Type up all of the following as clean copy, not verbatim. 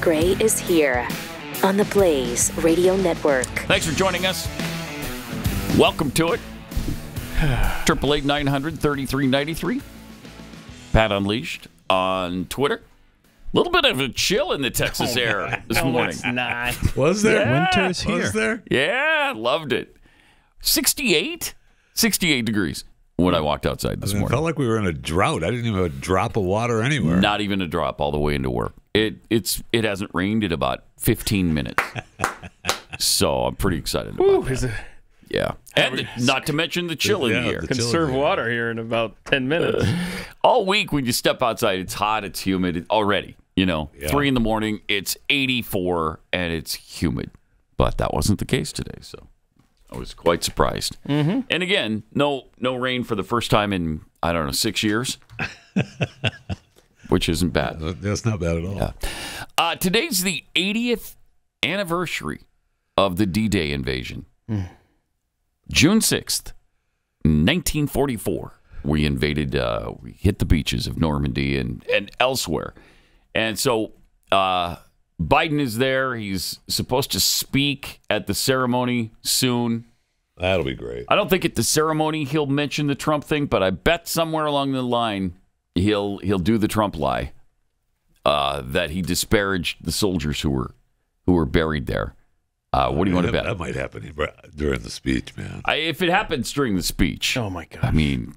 Pat Gray is here on the Blaze Radio Network. Thanks for joining us. Welcome to it. 888-900-3393. Pat Unleashed on Twitter. A little bit of a chill in the Texas air this morning. It's not. Was there? Yeah. Winter's here. Was there? Yeah, loved it. 68 degrees when I walked outside this It morning. felt like we were in a drought. I didn't even have a drop of water anywhere. Not even a drop all the way into work. It hasn't rained in about 15 minutes. So I'm pretty excited about that. Yeah. And not to mention the chill in here. Conserve water here in about 10 minutes. All week when you step outside, it's hot, it's humid already. 3 in the morning, it's 84 and it's humid. But that wasn't the case today, so I was quite surprised. Mm-hmm. And again, no rain for the first time in, 6 years, which isn't bad. That's not bad at all. Yeah. Today's the 80th anniversary of the D-Day invasion. June 6th, 1944, we invaded, we hit the beaches of Normandy and elsewhere. And so Biden is there. He's supposed to speak at the ceremony soon. That'll be great. I don't think at the ceremony he'll mention the Trump thing, but I bet somewhere along the line he'll do the Trump lie that he disparaged the soldiers who were buried there. What do you want to bet? That might happen during the speech, man. If it happens during the speech, Oh, my gosh. I mean,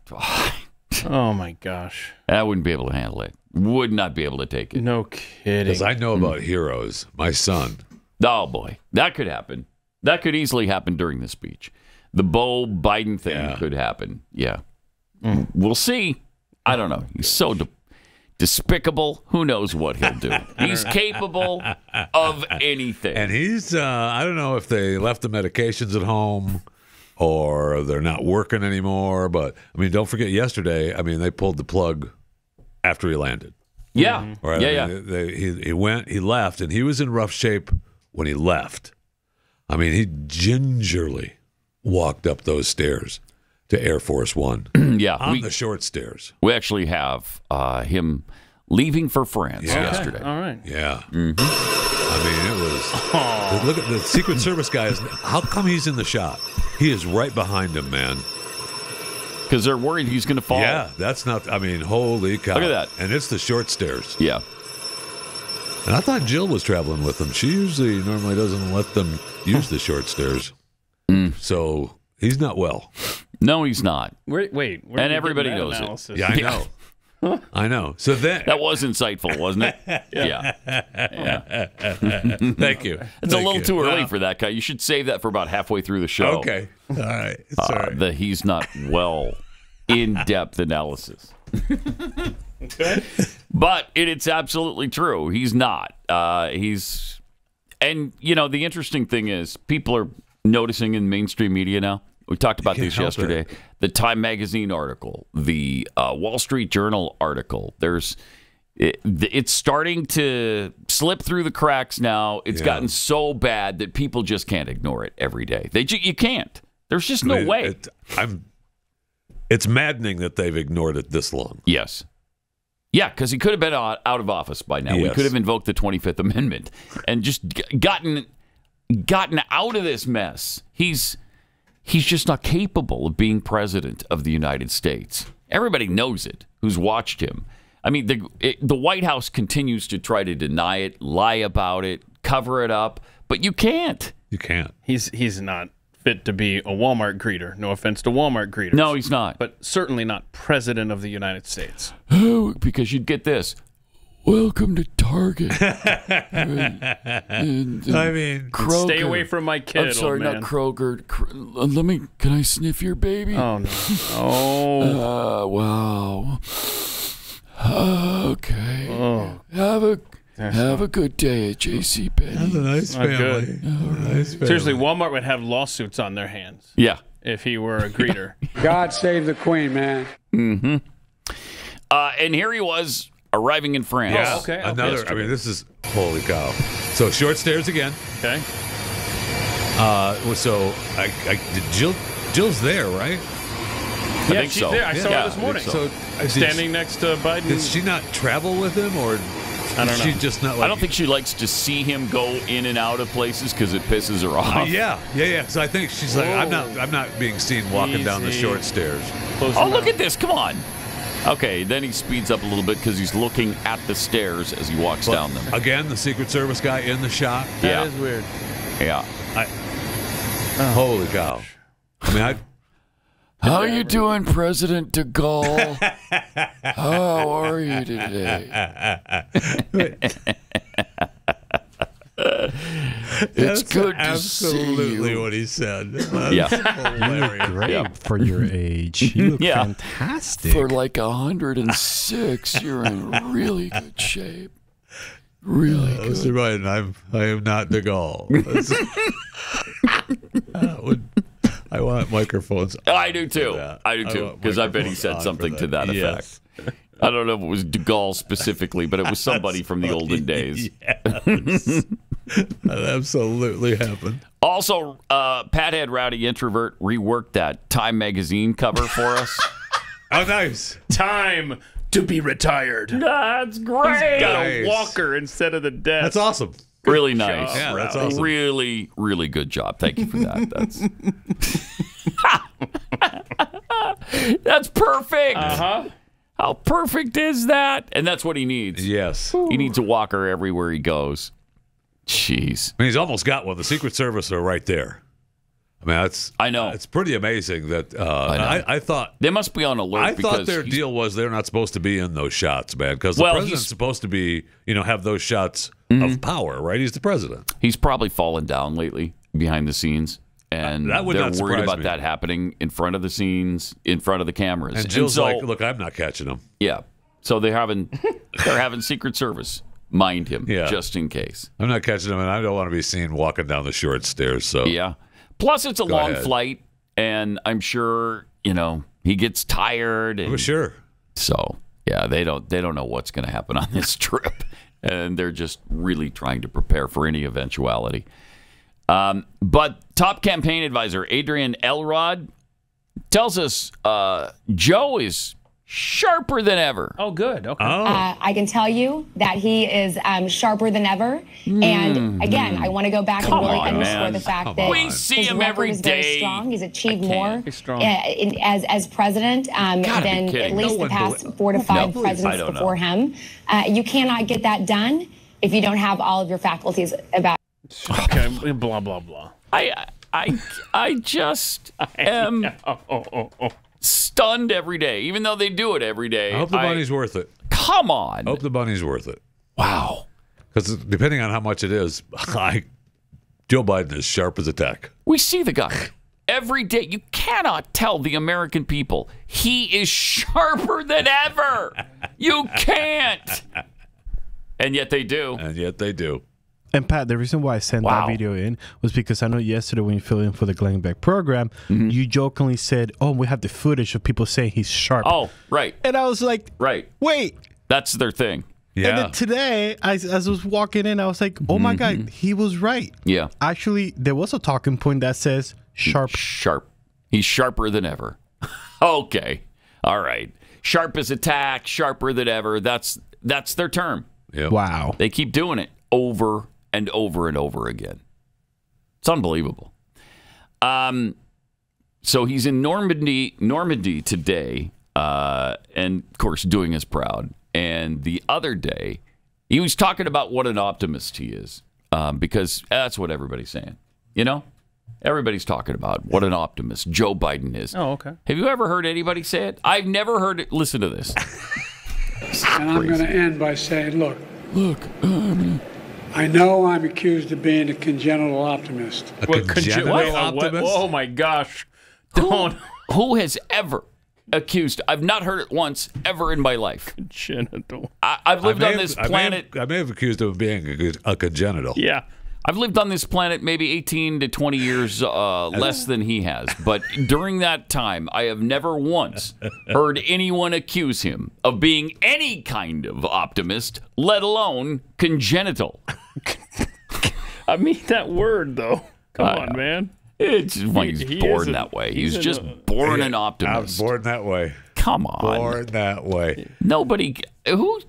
Oh, my gosh. I wouldn't be able to handle it. Would not be able to take it. No kidding. Because I know about heroes. My son. Oh, boy. That could happen. That could easily happen during the speech. The Beau Biden thing could happen. Yeah. We'll see. I don't know. He's so despicable. Who knows what he'll do? He's capable of anything. And he's, I don't know if they left the medications at home or they're not working anymore. But, don't forget yesterday, they pulled the plug after he landed. Yeah. Right? He left, and he was in rough shape when he left. He gingerly walked up those stairs to Air Force One. Yeah. On the short stairs. We actually have him leaving for France yesterday. All right. Yeah. Mm-hmm. It was. Look at the Secret Service guys. How come he's in the shot? He is right behind him, man. Because they're worried he's going to fall. Yeah, that's not. Holy cow! Look at that. And it's the short stairs. Yeah. And I thought Jill was traveling with them. She normally doesn't let them use the short stairs. So he's not well. No, he's not. Wait. And everybody knows analysis? it. Yeah, I know. I know. So that was insightful, wasn't it? Yeah. Thank you. It's a little too early for that guy. You should save that for about halfway through the show. Okay. All right. Sorry. The he's not well in-depth analysis. But it's absolutely true. He's not. And the interesting thing is people are noticing in mainstream media now. We talked about this yesterday. The Time Magazine article, the Wall Street Journal article. It's starting to slip through the cracks now. It's gotten so bad that people just can't ignore it every day. You can't. There's just no way. It's maddening that they've ignored it this long. Yes. Yeah, because he could have been out of office by now. Yes. We could have invoked the 25th Amendment and just gotten out of this mess. He's just not capable of being president of the United States. Everybody knows it who's watched him. The White House continues to try to deny it, lie about it, cover it up, but you can't. You can't. He's not fit to be a Walmart greeter. No offense to Walmart greeters. No, he's not. But certainly not president of the United States. Oh, because you'd get this. Welcome to Target. Kroger. Stay away from my kid. I'm sorry, old man. not Kroger. Can I sniff your baby? Oh no. Oh. Wow. Okay. Oh. Have a good day at JCPenney. That's a nice family. Good. Nice family. Seriously, Walmart would have lawsuits on their hands. Yeah. If he were a greeter. God save the Queen, man. Mm-hmm. And here he was arriving in France. Yeah. Okay. Another. This is holy cow. So short stairs again. Okay. So Jill's there, right? I think she's so. there. I saw her this I morning. think so. So Standing next to Biden. Did she not travel with him or I don't know. She's just not like. I don't think she likes to see him go in and out of places because it pisses her off. Yeah. So I think she's like, I'm not being seen walking down the Easy. short stairs. Close Oh, enough. look at this. Come on. Okay, then he speeds up a little bit because he's looking at the stairs as he walks But down them. again, the Secret Service guy in the shot. Yeah. That is weird. Yeah. Holy cow! I mean, How you doing, President de Gaulle? How are you today? It's good to see absolutely you. what he said. Yeah. Hilarious. Great Yeah. for your age. You look Yeah. fantastic. For like 106, you're in really good shape. Really good. Mr. Biden, I am not De Gaulle. I want microphones. I do too. that. I do I too. want Because I bet he microphones said on something for to that that. effect. Yes. I don't know if it was de Gaulle specifically, but it was somebody from the olden days. Yes. That absolutely happened. Also, Pat had Rowdy Introvert reworked that Time magazine cover for us. Oh, nice. Time to be retired. That's great. Got Nice. a walker instead of the desk. That's awesome. Really nice. Yeah, that's awesome. Really, really good job. Thank you for that. That's perfect. Uh-huh. How perfect is that? And that's what he needs. Yes. He needs a walker everywhere he goes. Jeez. I mean, he's almost got one. The Secret Service are right there. I mean, I know. It's pretty amazing that know. I thought. They must be on alert I because thought their he's- deal was they're not supposed to be in those shots, man, because the Well, president's he's- supposed to be, have those shots of power, right? He's the president. he's probably fallen down lately behind the scenes. And That would they're not worried surprise about me. that happening in front of the scenes, in front of the cameras. And Jill's so, like, "Look, I'm not catching him." yeah. So they're having Secret Service mind him Yeah. just in case. I'm not catching him, and I don't want to be seen walking down the short stairs. So Yeah. Plus, it's a long ahead. flight, and I'm sure he gets tired. And for sure. So yeah, they don't know what's going to happen on this trip, and they're just really trying to prepare for any eventuality. But top campaign advisor Adrian Elrod tells us Joe is sharper than ever. Oh, good. Okay. I can tell you that he is sharper than ever. And again, I want to go back Come and really on, underscore man. the fact Come that on. We see his him record every is very day. strong. He's achieved more He's strong. as president Gotta be than kidding. at least No the one past believes- 4 to 5 I presidents don't know. before him. You cannot get that done if you don't have all of your faculties about. Okay. Blah, blah, blah. I just am stunned every day, even though they do it every day. I hope the bunny's worth it. Come on. I hope the bunny's worth it. Wow. Because depending on how much it is, Joe Biden is sharp as a tack. We see the guy every day. You cannot tell the American people he is sharper than ever. You can't. And yet they do. And yet they do. And Pat, the reason why I sent Wow. that video in was because I know yesterday when you filled in for the Glenn Beck program, you jokingly said, "Oh, we have the footage of people saying he's sharp." Oh, right. And I was like, Right. "Wait." That's their thing. And Yeah. then today, as I was walking in, I was like, "Oh my God, he was right." Yeah. Actually, there was a talking point that says sharp. Sharp. He's sharper than ever. Okay. All right. Sharp as a tack, sharper than ever. That's their term. Yep. Wow. They keep doing it over and over and over again. It's unbelievable. So he's in Normandy today, and of course doing us proud. And the other day, he was talking about what an optimist he is, because that's what everybody's saying. Everybody's talking about what an optimist Joe Biden is. Oh, okay. Have you ever heard anybody say it? I've never heard it. Listen to this. And I'm going to end by saying, look, I know I'm accused of being a congenital optimist. A congenital optimist? Oh, my gosh. Don't. Who has ever accused? I've not heard it once ever in my life. Genital. I've lived on this I planet. may have accused him of being a congenital. Yeah. I've lived on this planet maybe 18 to 20 years less than he has. But during that time, I have never once heard anyone accuse him of being any kind of optimist, let alone congenital. I mean that word, though. Come on, man. It's just like He he's born is that way. he's He's just a- born an I was optimist. born that way. Come on. Born that way. Nobody who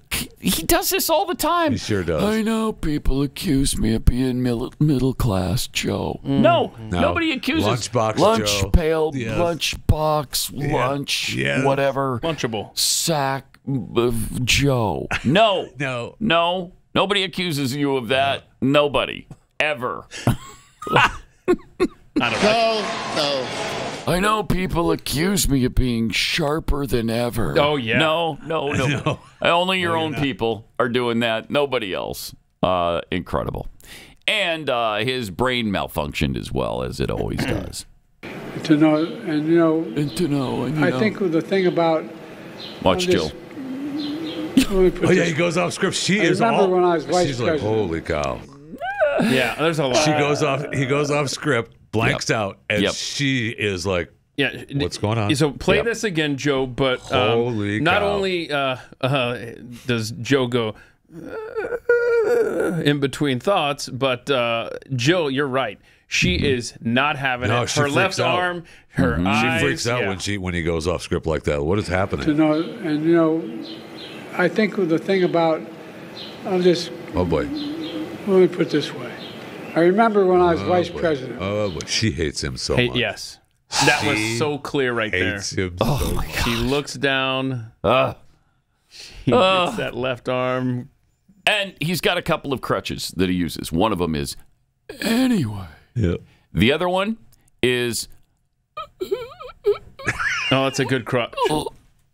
He does this all the time. He sure does. I know people accuse me of being middle class Joe. No, nobody accuses Lunchbox lunch Joe. pail, Yes. lunchbox, lunch, Yes. whatever, Lunchable. sack of Joe. No, No. nobody accuses you of that. Nobody ever. I know people accuse me of being sharper than ever. Oh, yeah. No. Only your own people are doing that. Nobody else. Incredible. And his brain malfunctioned as well, as it always does. To know, and you know, And to know. I think the thing about Watch this- Jill. let me put Oh yeah, this- he goes off script. She I is remember all. when I was vice she's like, president. holy cow. Yeah, there's a lot. She goes off. He goes off script, blanks out, and Yep. she is like, Yeah. "What's going on?" So play Yep. this again, Joe. But Holy not cow. only does Joe go in between thoughts, but Jill, you're right. She is not having No, it. she Her freaks left out. arm, her eyes. She freaks out yeah. when he goes off script like that. What is to happening? know, and you know, I think the thing about, I'll just Oh boy. let me put it this way. I remember when I was vice boy. president. Oh boy. She hates him so Hey, much. yes, that She was so clear right there. Hates him so much. She looks down. He Uh. gets that left arm. And he's got a couple of crutches that he uses. One of them is, anyway. Yeah. The other one is, Oh, that's a good crutch.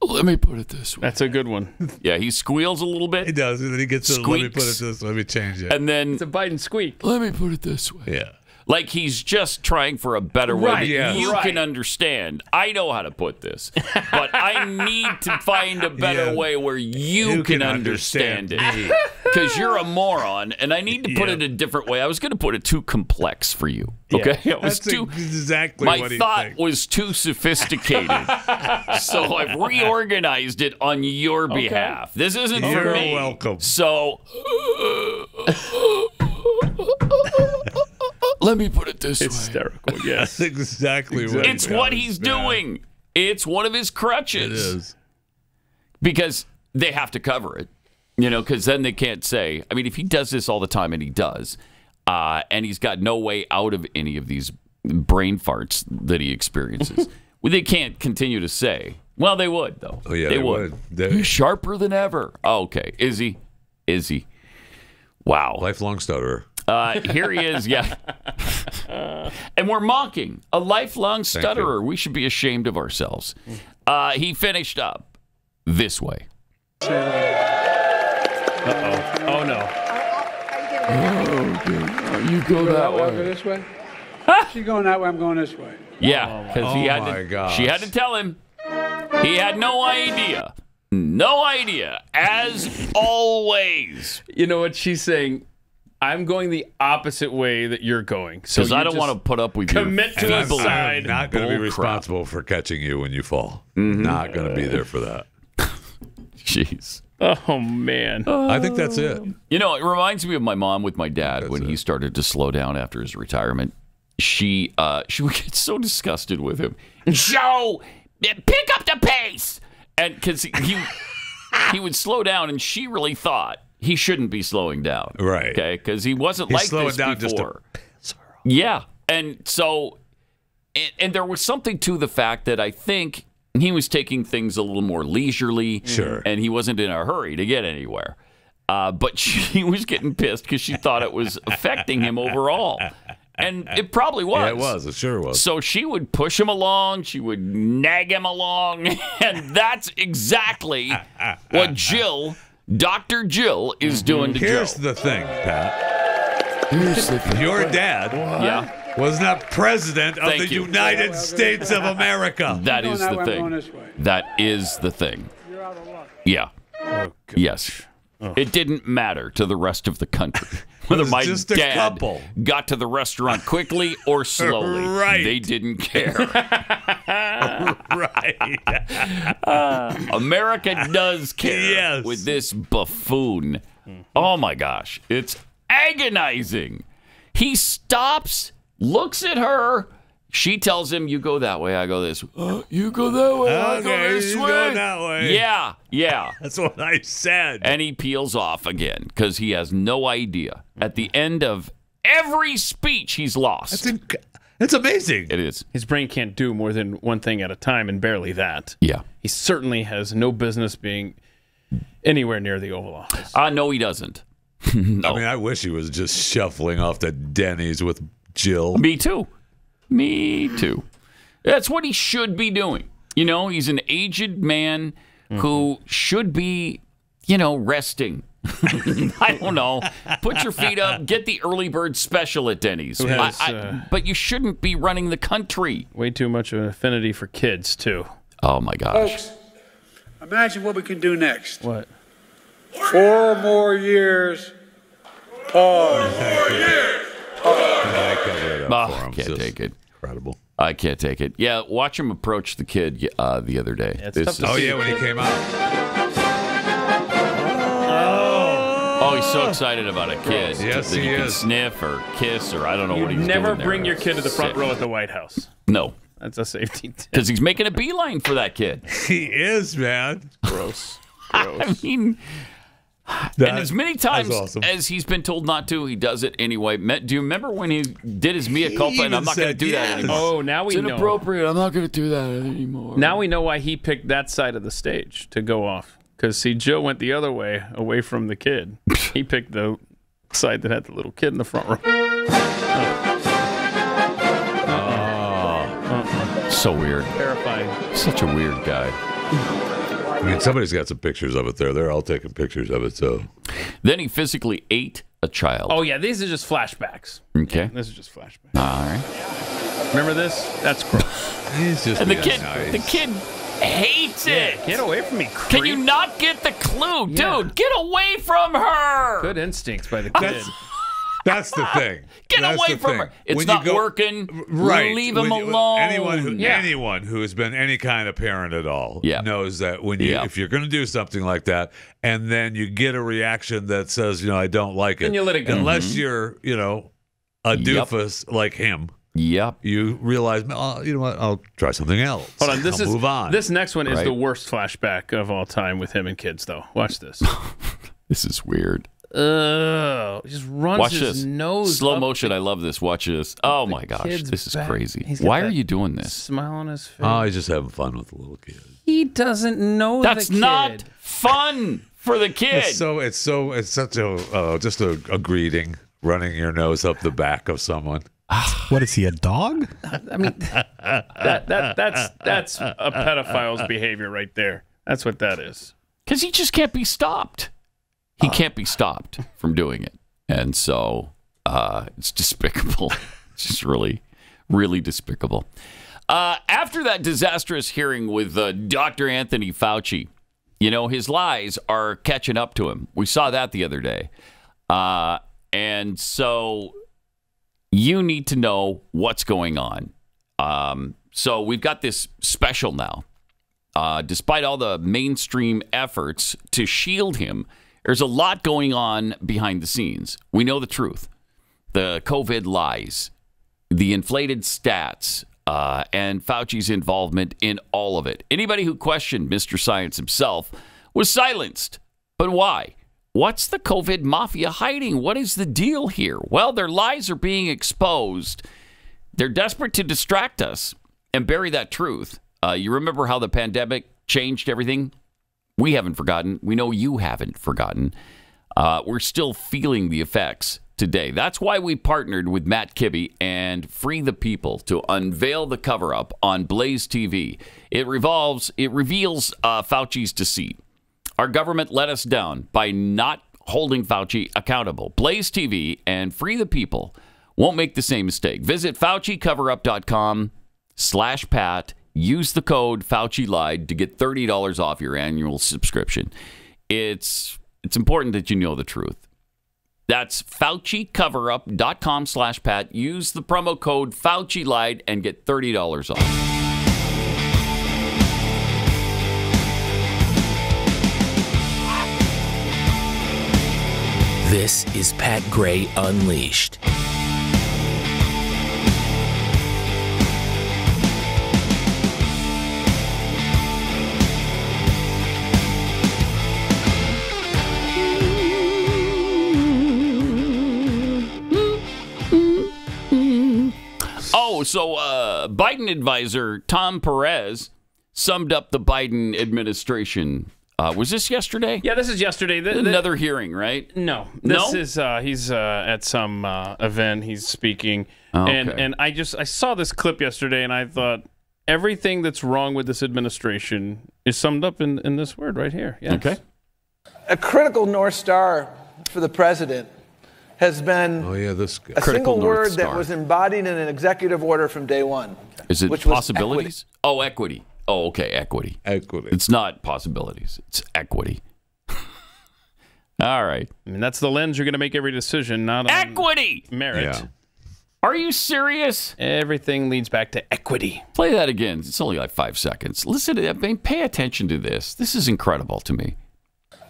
let me put it this way. That's a good one. Yeah, he squeals a little He bit. does, and then he gets to, let me put it Squeaks. this, let me change it. And then, It's a bite and squeak. let me put it this way. Yeah. Like he's just trying for a better way Right, that yes. you right. can understand. I know how to put this, but I need to find a better Yeah. way where you can understand it. me. Because you're a moron, and I need to put it a different way. I was going to put it too complex for you. Okay, it was That's too. exactly My what he thought thinks. was too sophisticated, so I've reorganized it on your behalf. This isn't for You're me. welcome. So. Let me put it this way. Hysterical. Yes. That's exactly what It's what he's doing. It's one of his crutches. It is. Because they have to cover it, because then they can't say. I mean, if he does this all the time, and he does, and he's got no way out of any of these brain farts that he experiences, well, they can't continue to say. Well, they would, though. Oh, yeah, they they would. would. He's sharper than ever. Oh, okay. Is he? Is he? Wow. Lifelong stutterer. Here he is, yeah. And we're mocking a lifelong stutterer. We should be ashamed of ourselves. He finished up this way. Oh no. You go That way, go this way. She's going that way. I'm going this way. Yeah, because he had my to. gosh. She had to tell him. He had no idea. No idea. As always. You know what she's saying? I'm going the opposite way that you're going. So Because I don't want to put up with commit your to I'm, the feeble- side. I'm not going to be Bull crap. responsible for catching you when you fall. Mm-hmm. Not going to be there for that. Jeez. Oh man. I think that's it. It reminds me of my mom with my dad when he started to slow down after his retirement. She would get so disgusted with him. Joe, pick up the pace, and because he would slow down, and she really thought he shouldn't be slowing down, Right. Okay, because he wasn't He's like slowing this down just to before. Yeah, and so, and there was something to the fact that I think he was taking things a little more leisurely, Sure. and he wasn't in a hurry to get anywhere. But she was getting pissed because she thought it was affecting him overall. And it probably was. Yeah, it was. It sure was. So she would push him along. She would nag him along. And that's exactly what Dr. Jill, is doing to Here's Joe. the thing, Pat. Your dad Yeah, was not president of Thank the you. United States of America. that Going is that the way, I'm going thing. this way. That is the thing. You're out of luck. Yeah. Yes. It didn't matter to the rest of the country whether was my just a dad couple. got to the restaurant quickly or slowly. Right. They didn't care. Right. America does care Yes. with this buffoon. Oh my gosh. It's agonizing. He stops, looks at her, She tells him, you go that way, I go this way. You go that way, I go this way. Go that way. Yeah. That's what I said. And he peels off again because he has no idea. At the end of every speech, he's lost. It's amazing. It is. His brain can't do more than one thing at a time, and barely that. Yeah. He certainly has no business being anywhere near the Oval Office. No, he doesn't. No. I mean, I wish he was just shuffling off to Denny's with Jill. Me too. That's what he should be doing. You know, he's an aged man who should be, resting. I don't know. Put your feet up. Get the early bird special at Denny's. But you shouldn't be running the country. Way too much of an affinity for kids, too. Oh, my gosh. Folks, imagine what we can do next. What? 4 more years. Pause. 4 more years. I covered it up for him. I can't take it. Incredible. I can't take it. Yeah, watch him approach the kid the other day. Yeah, when he came out. Oh, he's so excited about a kid. Yes, that he can is. sniff or kiss or I don't know what he's Never doing there. bring your kid to the front Sick. row at the White House. No, That's a safety tip. because he's making a beeline for that kid. He is, man. Gross. I mean, and as many times awesome. as he's been told not to, he does it anyway. Do you remember when he did his mea culpa? And I'm not going to do that anymore. Oh, now we It's know. inappropriate. I'm not going to do that anymore. Now we know why he picked that side of the stage to go off. Because, see, Joe went the other way, away from the kid. He picked the side that had the little kid in the front row. So weird. Terrifying. Such a weird guy. I mean, somebody's got some pictures of it there. They're all taking pictures of it, so. Then he physically ate a child. Oh, yeah, these are just flashbacks. Okay. This is just flashbacks. All right. Remember this? That's gross. He's just And the being kid, nice. the kid hates it. Get away from me, creep. Can you not get the clue, Yeah. dude? Get away from her. Good instincts by the kid. That's the thing. Get That's away the from thing. her. It's When not you go- working. Right. Leave him When you- alone. Anyone who has been any kind of parent at all Yeah. knows that when you, Yeah. if you're going to do something like that, and then you get a reaction that says, I don't like it, Then you let it go. unless you're, a doofus like him. Yep. You realize, oh, you know what? I'll try something else. Hold on, I'll move on. This next one is Right. the worst flashback of all time with him and kids, though. Watch this. This is weird. He just runs Watch his this. nose Slow up motion. the I love this. Watch this. Oh my gosh. kid's This is back. crazy. He's got Why are that you doing this? smile on his face. Oh, he's just having fun with the little kid. He doesn't know That's the kid. not fun for the kid. It's such a just a greeting, running your nose up the back of someone. What is he, a dog? I mean, that's a pedophile's behavior right there. That's what that is. Because he just can't be stopped. He can't be stopped from doing it. And so it's despicable. It's just really, really despicable. After that disastrous hearing with Dr. Anthony Fauci, his lies are catching up to him. We saw that the other day. And so you need to know what's going on. So we've got this special now. Despite all the mainstream efforts to shield him, there's a lot going on behind the scenes. We know the truth. The COVID lies, the inflated stats, and Fauci's involvement in all of it. Anybody who questioned Mr. Science himself was silenced. But why? What's the COVID mafia hiding? What is the deal here? Well, their lies are being exposed. They're desperate to distract us and bury that truth. You remember how the pandemic changed everything? We haven't forgotten. We know you haven't forgotten. We're still feeling the effects today. That's why we partnered with Matt Kibbe and Free the People to unveil the cover-up on Blaze TV. It reveals Fauci's deceit. Our government let us down by not holding Fauci accountable. Blaze TV and Free the People won't make the same mistake. Visit FauciCoverup.com/Pat. Use the code Fauci Lied to get $30 off your annual subscription. It's important that you know the truth. That's FauciCoverup.com/Pat. Use the promo code Fauci Lied and get $30 off. This is Pat Gray Unleashed. So Biden advisor Tom Perez summed up the Biden administration. Was this yesterday? Yeah, this is yesterday. Another hearing, right? No, No? this is he's at some event. He's speaking, Oh, okay. and I saw this clip yesterday, and I thought everything that's wrong with this administration is summed up in this word right here. Yes. Okay. A critical North Star for the president has been this guy. a Critical single North word Star. that was embodied in an executive order from day one. Is it which was possibilities? Oh, equity. Oh, okay, equity. Equity. It's not possibilities. It's equity. All right. I mean, that's the lens you're going to make every decision, not on Equity. merit. Yeah. Are you serious? Everything leads back to equity. Play that again. It's only like 5 seconds. Listen to that. I mean, pay attention to this. This is incredible to me.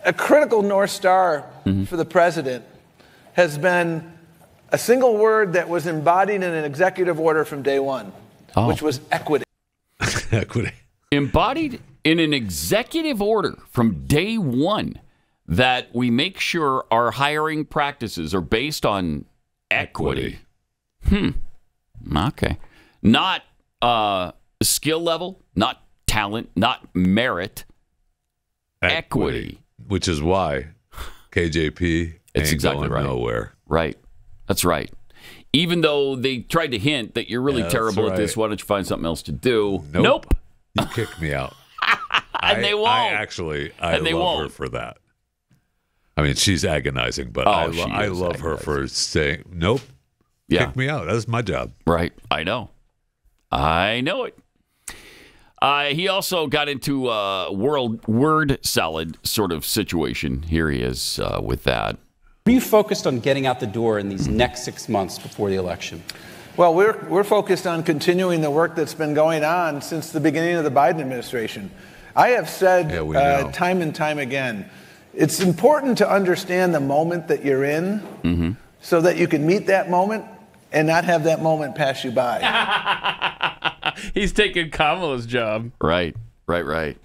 A critical North Star for the president has been a single word that was embodied in an executive order from day one, which was equity. Equity. Embodied in an executive order from day one that we make sure our hiring practices are based on equity. Okay. Not skill level, not talent, not merit. Equity. Which is why KJP It's ain't exactly going right. nowhere. Right. That's right. Even though they tried to hint that you're really Yeah, terrible that's at this, right. why don't you find something else to do? Nope. You kicked me out. And they won't. I And they love her won't. for that. I mean, she's agonizing, but I she is love her for saying, nope, kick me out. That's my job. Right. I know it. He also got into a word salad sort of situation. Here he is with that. Are you focused on getting out the door in these next 6 months before the election? Well, we're focused on continuing the work that's been going on since the beginning of the Biden administration. I have said we know. time and time again, it's important to understand the moment that you're in so that you can meet that moment and not have that moment pass you by. He's taking Kamala's job. Right. Wait,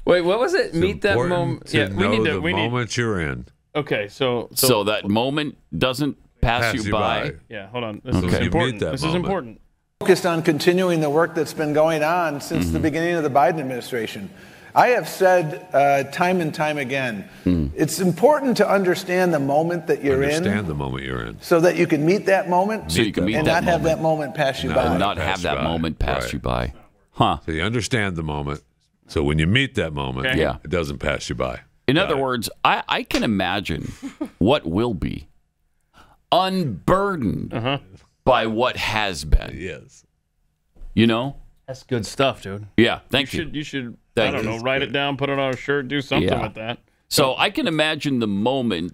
what was it? Meet that moment. To know the moment you're in. Okay, so that moment doesn't pass you by. Yeah, hold on. This Okay. is You meet important. that This is moment. important. Focused on continuing the work that's been going on since the beginning of the Biden administration. I have said time and time again, it's important to understand the moment that you're Understand the moment you're in. so that you can meet that moment So you can meet and that not have moment. that moment pass you No, by. And not Pass have you that by. moment pass Right. you by. Huh. So you understand the moment. So when you meet that moment, Okay. Yeah. it doesn't pass you by. In other words, I can imagine what will be unburdened by what has been. Yes. You know? That's good stuff, dude. Yeah. Thank you. You should. Thank I don't you. know. Write it down. Put it on a shirt. Do something Yeah. with that. So I can imagine the moment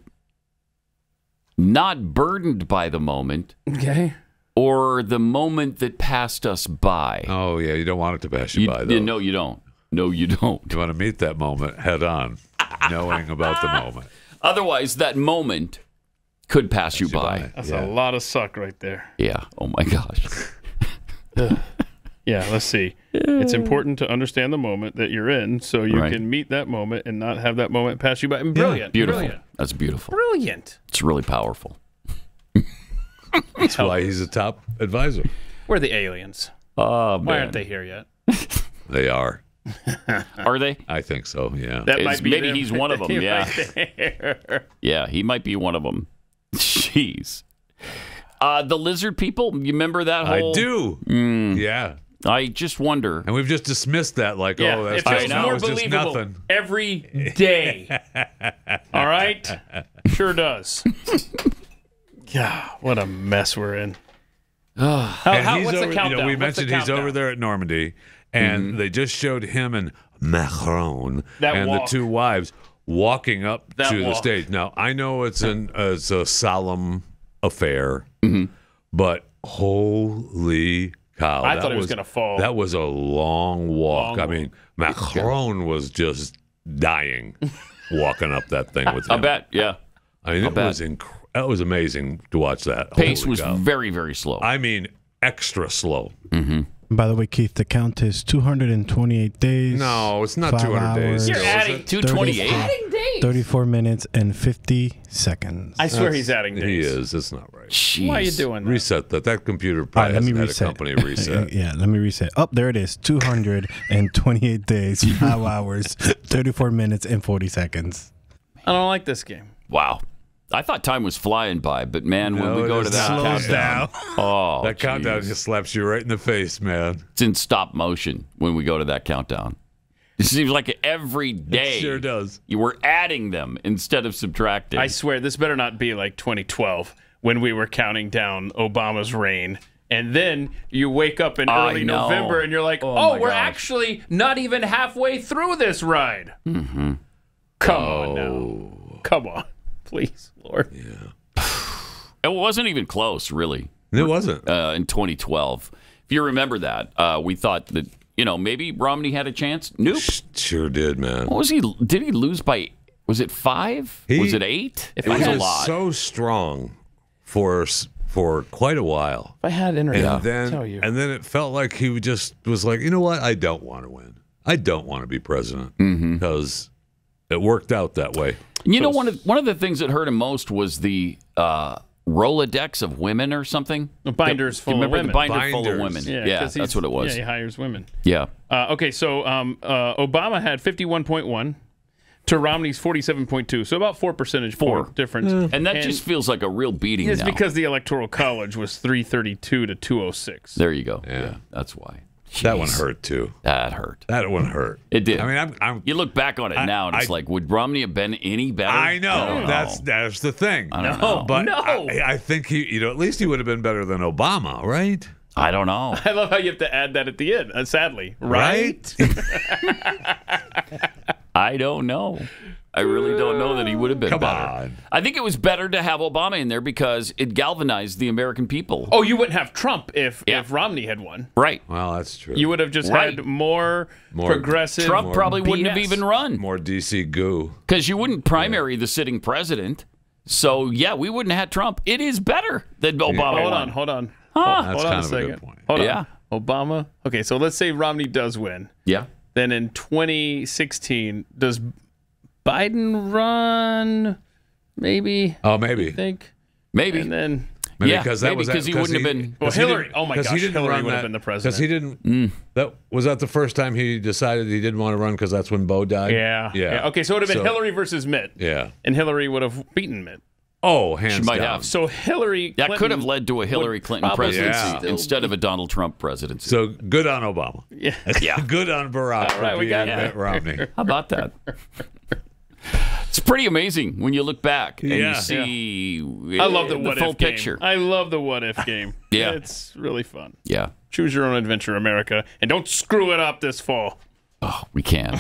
not burdened by the moment Okay. or the moment that passed us by. Oh, yeah. You don't want it to pass you by, though. No, you don't. No, you don't. You want to meet that moment head on, knowing about the moment. Otherwise, that moment could pass you by. That's Yeah. a lot of suck right there. Yeah. Oh, my gosh. Yeah, let's see. It's important to understand the moment that you're in so you Right. can meet that moment and not have that moment pass you by. And brilliant. Beautiful. Brilliant. That's beautiful. Brilliant. It's really powerful. That's why he's a top advisor. Where are the aliens? Oh, Why man. aren't they here yet? They are. Are they? I think so, yeah. That Is- might be maybe them. he's one of them, yeah. Right there. Yeah, he might be one of them. Jeez. The lizard people, you remember that I whole... do. Yeah. I just wonder. And we've just dismissed that like, Yeah, oh, it that's feels just, know. more it's just believable nothing. every day. All right? Sure does. Yeah, what a mess we're in. And he's what's the over, countdown? we What's the mentioned he's over countdown? there at Normandy, and they just showed him and Macron That and walk. the two wives walking up That to the walk. stage. Now, I know it's a solemn affair, but holy cow. I that thought he was gonna fall. That was a long walk. Long I mean, Macron was just dying walking up that thing with him. I bet, yeah. I mean, that was amazing to watch that. Pace Holy was cow. very, very slow. I mean, extra slow. By the way, Keith, the count is 228 days. No, it's not 5 200 days. hours, You're adding 228. Adding days. 34 minutes and 50 seconds. I swear he's adding days. He is. It's not right. Jeez. Why are you doing that? Reset that. That computer All probably right, let me hasn't reset. had a company reset. Yeah, let me reset. Oh, there it is. 228 days, 5 hours, 34 minutes, and 40 seconds. I don't like this game. Wow. I thought time was flying by, but man, when we it go to that slows countdown, oh, That countdown geez. just slaps you right in the face, man. It's in stop motion when we go to that countdown. It seems like every day It sure does. you were adding them instead of subtracting. I swear, this better not be like 2012 when we were counting down Obama's reign. And then you wake up in I early know. November and you're like, Oh, oh, my we're gosh. actually not even halfway through this ride. Mm-hmm. Come on now. Come on. Please, Lord. It wasn't even close, really, It wasn't. in 2012. If you remember that, we thought that, maybe Romney had a chance. Nope. Sure did, man. What was he? Did he lose by, was it 5? Was it 8? If It was I a had lot. So strong for quite a while. If I had internet, And I'll then tell you. and then it felt like he just was like, you know what? I don't want to win. I don't want to be president because it worked out that way. One of the things that hurt him most was the Rolodex of women or something. The binders Do you full of remember women. the binder full of Binders. women? Yeah, 'cause that's what it was. Yeah, he hires women. Yeah. Okay, so Obama had 51.1 to Romney's 47.2, so about 4 percentage point difference. And that just feels like a real beating It's now. because the Electoral College was 332 to 206. There you go. Yeah. That's why. That one Jeez. hurt too. That hurt. That one hurt. It did. I mean, I'm You look back on it now, and it's like, would Romney have been any better? I know. don't That's the thing. I don't know. But No. I think he, at least he would have been better than Obama, right? I don't know. I love how you have to add that at the end, sadly. Right? I don't know. I really don't know that he would have been Come better. on. I think it was better to have Obama in there because it galvanized the American people. Oh, you wouldn't have Trump if Romney had won. Right. Well, that's true. You would have just Right. had more progressive. Trump probably wouldn't have BS. even run More DC goo. because you wouldn't primary the sitting president. So, yeah, we wouldn't have had Trump. It is better than Obama won. Hold on. That's Hold on kind a of a second. good point. Hold Yeah. on. Obama. Okay, so let's say Romney does win. Yeah. Then in 2016, does Biden run? Maybe. Oh, I maybe. think. Maybe. And then. Maybe Yeah, because that maybe was because he wouldn't have been. Well, 'cause he Hillary. didn't- Oh my 'cause gosh, he didn't Hillary run would have that- been the Because president. he didn't. Was that the first time he decided he didn't want to run because that's when Bo died? Yeah. Okay, so it would have been Hillary versus Mitt. Yeah. And Hillary would have beaten Mitt. Oh, hands She might down. have. So Hillary That Clinton could have led to a Hillary would Clinton probably presidency still instead of a Donald Trump presidency. So good on Obama. Yeah. Yeah. Good on Barack All right, for we got beating that. Mitt Romney. How about that? It's pretty amazing when you look back and Yeah. you see I love the what full if game. picture. I love the what if game. Yeah. It's really fun. Yeah. Choose your own adventure, America, and don't screw it up this fall. Oh, we can.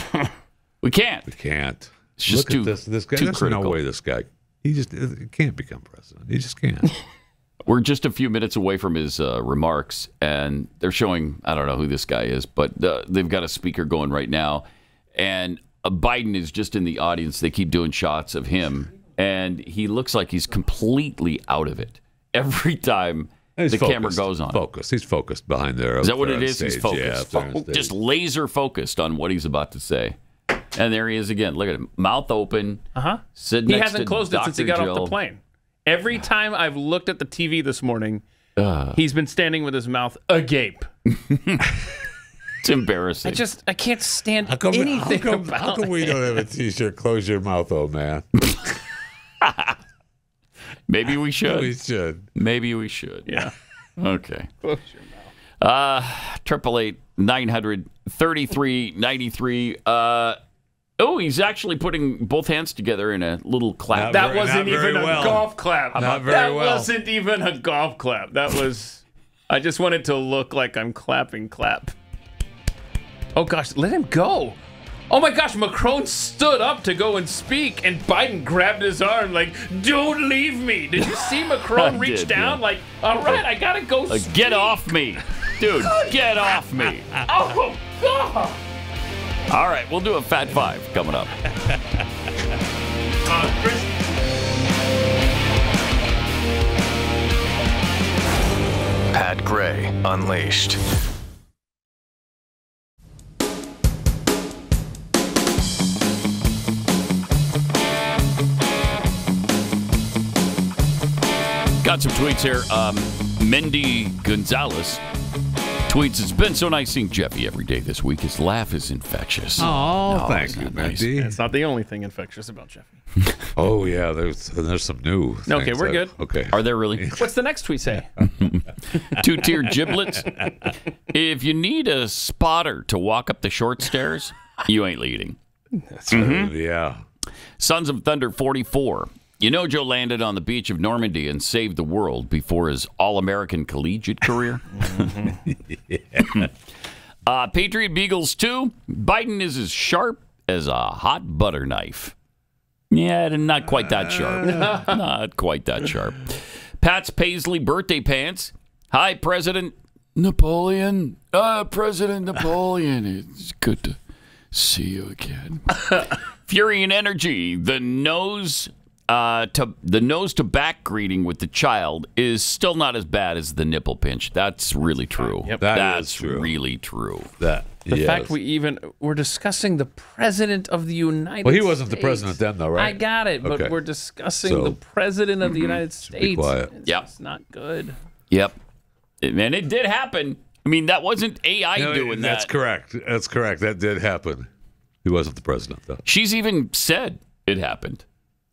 We can't. Can't. It's just Look too- at this guy. too There's critical. no way this guy. He just can't become president. He just can't. We're just a few minutes away from his remarks, and they're showing, I don't know who this guy is, but they've got a speaker going right now. And Biden is just in the audience. They keep doing shots of him, and he looks like he's completely out of it every time He's the camera focused. goes on. Focused. He's focused behind there. Is that what there it on is? He's stage. focused. Yeah, up there on stage. Just laser focused on what he's about to say. And there he is again. Look at him. Mouth open. Sitting He next hasn't to closed it since he Dr. got off Jill. the plane. Every time I've looked at the TV this morning, he's been standing with his mouth agape. It's embarrassing. I can't stand How come, anything how about come we don't have a T-shirt? Close your mouth, old man. Maybe we should. We should. Maybe we should. Yeah. Okay. Close your mouth. 888-900-3393. Oh, he's actually putting both hands together in a little clap. That very- wasn't not very even a well. golf clap. Not very that well. wasn't even a golf clap. That was. I just wanted to look like I'm clapping clap. Oh gosh, let him go. Oh my gosh, Macron stood up to go and speak, and Biden grabbed his arm like, "Don't leave me." Did you see Macron I reach did, down yeah. like, "All right, I gotta go." Get speak." off me. Dude, get off me. Oh God. All right, we'll do a Fat Five coming up. Chris. Pat Gray Unleashed. got some tweets here. Mendy Gonzalez tweets, it's been so nice seeing Jeffy every day this week. His laugh is infectious. Oh, thank isn't you, that nice? Mendy. It's not the only thing infectious about Jeffy. Oh, yeah, there's some new No, okay, things we're that- good. Okay. Are there really? What's the next tweet say? Two-tier giblets. If you need a spotter to walk up the short stairs, you ain't leading. Yeah. Sons of Thunder 44. You know Joe landed on the beach of Normandy and saved the world before his All-American collegiate career. Patriot Beagles 2. Biden is as sharp as a hot butter knife. Yeah, not quite that sharp. Not quite that sharp. Pat's Paisley birthday pants. Hi, President Napoleon. President Napoleon. It's good to see you again. Fury and Energy. The nose to back greeting with the child is still not as bad as the nipple pinch. That's really true. That That's is true. really true. The fact we're discussing the president of the United States. Well, he wasn't the president then, though, right? I got it, but Okay. we're discussing So- the president of the United States. quiet. It's Yep. just not good. Yep. And it did happen. I mean, that wasn't AI No, doing that. That's correct. That's correct. That did happen. He wasn't the president, though. She's even said it happened.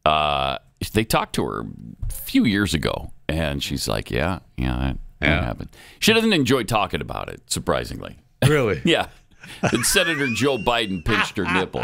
They talked to her a few years ago, and she's like, that happened. She doesn't enjoy talking about it, surprisingly. Really? Yeah. And Senator Joe Biden pinched her nipple.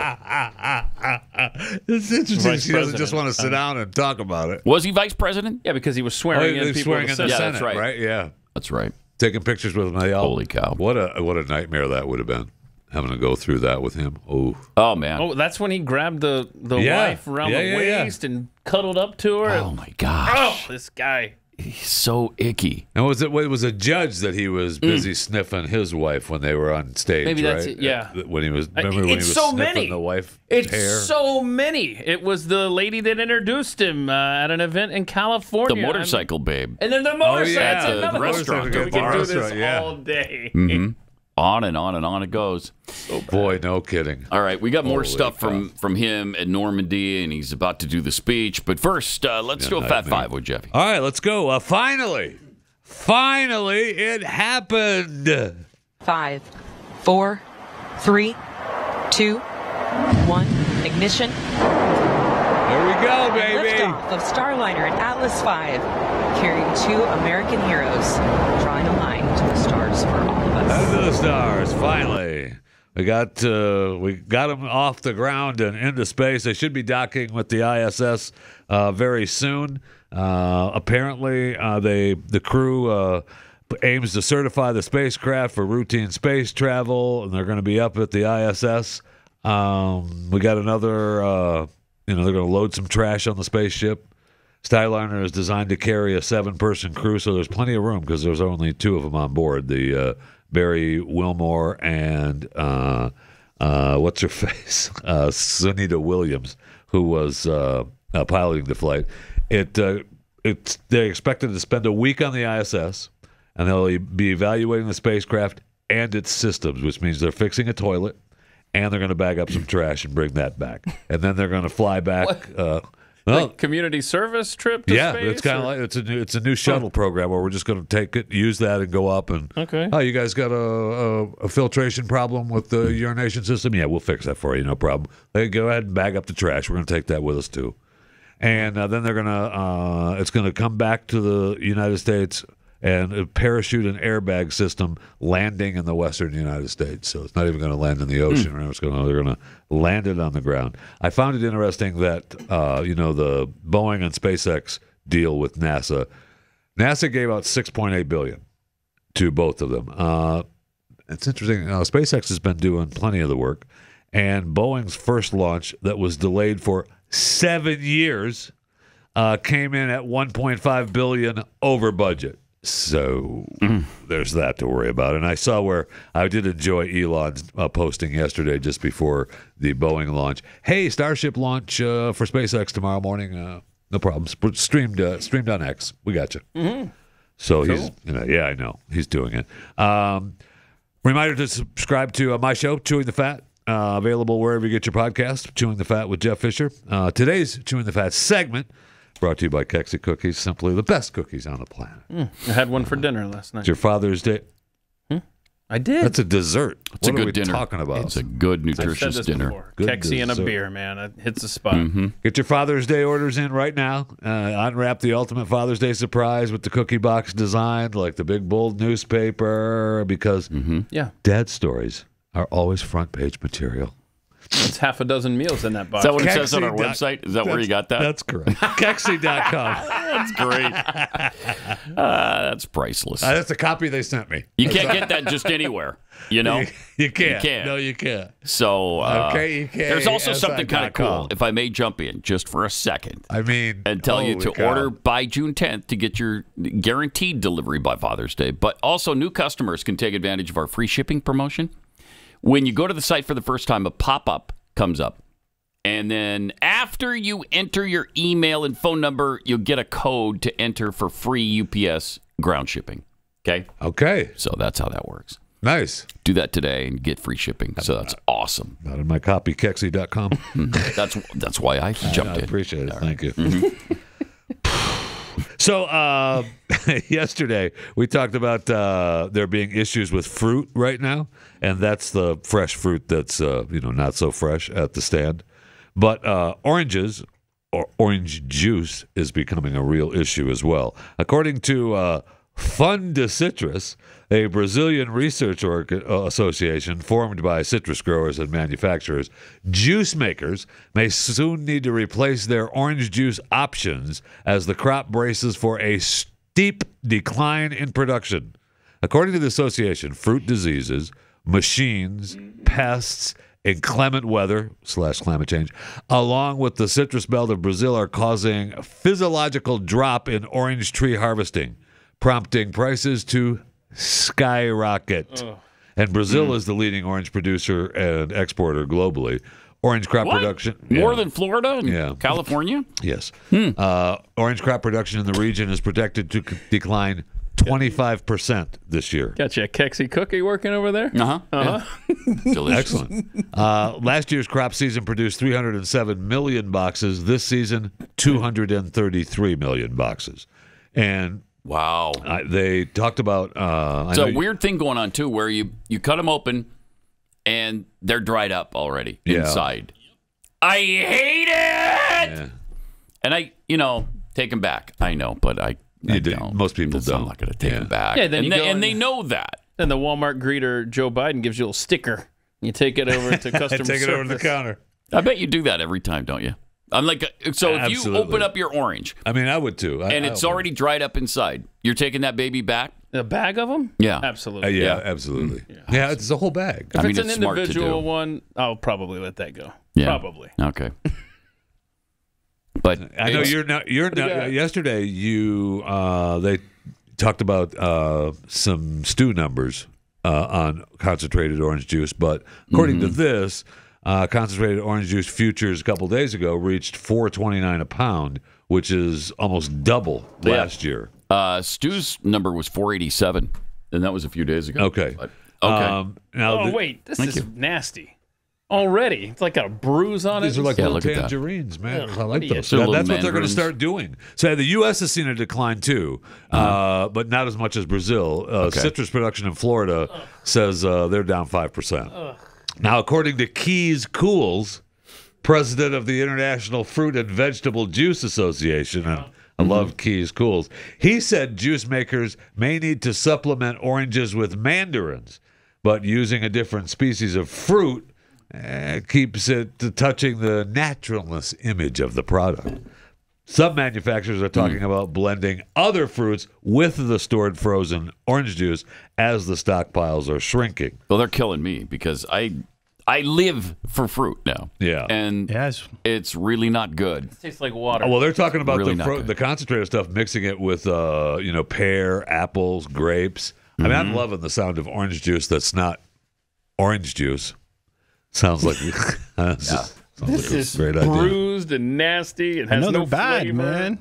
It's interesting. Vice She doesn't just president. want to sit down and talk about it. Was he vice president? Yeah, because he was Oh, swearing he in was people swearing in in the the Senate. Yeah, Senate, that's right. right? Yeah. That's right. Taking pictures with him. Holy cow. What a nightmare that would have been, having to go through that with him. Oh, man. Oh, that's when he grabbed the Yeah. wife around Yeah, the yeah, waist and cuddled up to her. Oh, my gosh. Oh, this guy. He's so icky. And it was a judge that he was busy sniffing his wife when they were on stage, Maybe right? that's it, yeah. When he was, remember when he It's was so sniffing many. the wife's It's hair? so many. It was the lady that introduced him at an event in California. The motorcycle babe. And then the motorcycle. yeah, That's the another restaurant, one. the We can bar do this restaurant, yeah. all day. On and on and on it goes. Boy, no kidding. All right, we got more Holy stuff cow. from him at Normandy, and he's about to do the speech. But first, let's do a Fat Five with Jeffy. All right, let's go. Finally, it happened. 5, 4, 3, 2, 1. Ignition. There we go, baby. Liftoff of Starliner and Atlas V, carrying 2 American heroes, drawing a line to the stars for all of us. Under the stars, finally. We got them off the ground and into space. They should be docking with the ISS very soon. Apparently, the crew aims to certify the spacecraft for routine space travel, and they're going to be up at the ISS. We got another. They're going to load some trash on the spaceship. Starliner is designed to carry a 7-person crew, so there's plenty of room because there's only 2 of them on board. The Barry Wilmore and what's her face, Sunita Williams, who was piloting the flight. They're expected to spend a week on the ISS, and they'll be evaluating the spacecraft and its systems, which means they're fixing a toilet, and they're going to bag up some trash and bring that back, and then they're going to fly back. Like community service trip to Yeah, space? it's kind of like it's a new shuttle program where we're just going to take it, use that, and go up. And Okay. oh, you guys got a filtration problem with the urination system? Yeah, we'll fix that for you, no problem. They go ahead and bag up the trash. We're going to take that with us too, and then they're gonna it's going to come back to the United States and a parachute and airbag system landing in the western United States. So it's not even going to land in the ocean. They're going to land it on the ground. I found it interesting that the Boeing and SpaceX deal with NASA. NASA gave out $6.8 billion to both of them. It's interesting. SpaceX has been doing plenty of the work, and Boeing's first launch that was delayed for 7 years came in at $1.5 billion over budget. So there's that to worry about. And I saw where I did enjoy Elon's posting yesterday just before the Boeing launch. Hey, Starship launch for SpaceX tomorrow morning. No problem. Streamed on X. We got you. Mm-hmm. So he's, I know he's doing it. Reminder to subscribe to my show, Chewing the Fat. Available wherever you get your podcast, Chewing the Fat with Jeff Fisher. Today's Chewing the Fat segment Brought to you by Kexi Cookies, simply the best cookies on the planet. I had one for dinner last night. It's your Father's Day. I did. That's a dessert. It's what a good are we dinner. talking about? It's a good, I've said nutritious this dinner. before. Good Kexi and a dessert. beer, man. It hits the spot. Get your Father's Day orders in right now. Unwrap the ultimate Father's Day surprise with the cookie box design, like the big bold newspaper, because Yeah. dad stories are always front page material. It's half a dozen meals in that box. Is that what it says on our Kexi website? Is that where you got that? That's correct. Kexi.com. That's great. That's priceless. That's a copy they sent me. You can't get that just anywhere, you know? You can't. You can't. No, you can't. So there's also KEKSI.com. something kind of cool, if I may jump in just for a second. I mean, And tell you holy to cow. order by June 10th to get your guaranteed delivery by Father's Day. But also, new customers can take advantage of our free shipping promotion. When you go to the site for the first time, a pop-up comes up. And then after you enter your email and phone number, you'll get a code to enter for free UPS ground shipping. Okay? Okay. So that's how that works. Nice. Do that today and get free shipping. So that's awesome. Not in my copy, Kexi.com. That's why I jumped I in. appreciate it. Thank you. So yesterday we talked about there being issues with fruit right now, and that's the fresh fruit that's not so fresh at the stand. But oranges or orange juice is becoming a real issue as well. According to Funda Citrus, a Brazilian research association formed by citrus growers and manufacturers, juice makers may soon need to replace their orange juice options as the crop braces for a steep decline in production. According to the association, fruit diseases, machines, pests, inclement weather / climate change, along with the citrus belt of Brazil, are causing a physiological drop in orange tree harvesting, prompting prices to skyrocket. And Brazil is the leading orange producer and exporter globally. Orange crop production More than Florida and California? Yes. Orange crop production in the region is projected to decline 25% this year. Got you a Kexi cookie working over there? Delicious. Excellent. Last year's crop season produced 307 million boxes. This season, 233 million boxes. And wow. They talked about... it's a weird thing going on, too, where you cut them open and they're dried up already inside. I hate it! Yeah. And I, take them back. I know, but I don't. Most people don't. I'm not going to take them back. Yeah, then you go and they know that. Then the Walmart greeter, Joe Biden, gives you a little sticker. You take it over to customer service. Take it over to the counter. I bet you do that every time, don't you? I'm like, so if you open up your orange, I mean, I would too, and it's already dried up inside, you're taking that baby back? A bag of them? Yeah, absolutely. Yeah, absolutely. Yeah, it's a whole bag. If it's an individual one, I'll probably let that go. Yeah. Probably. Okay. But I know you're not. Yesterday, they talked about some stew numbers on concentrated orange juice, but according to this, concentrated orange juice futures a couple days ago reached $4.29 a pound, which is almost double last year. Stu's number was $4.87, and that was a few days ago. Okay. But, okay. Now this is nasty. Already, it's like a bruise on it. These are like little tangerines, man. I like those. So that's what they're going to start doing. So the U.S. has seen a decline too, but not as much as Brazil. Citrus production in Florida says they're down 5%. Now, according to Keys Cools, president of the International Fruit and Vegetable Juice Association, and I love Keys Cools, he said juice makers may need to supplement oranges with mandarins, but using a different species of fruit keeps it touching the naturalness image of the product. Some manufacturers are talking about blending other fruits with the stored frozen orange juice as the stockpiles are shrinking. Well, they're killing me because I live for fruit now. Yeah. And it's really not good. It tastes like water. Oh, well, they're talking about Really the concentrated stuff, mixing it with pear, apples, grapes. I mean, I'm loving the sound of orange juice that's not orange juice. Sounds like This is a great idea. bruised and nasty. It has they're no bad, flavor. man.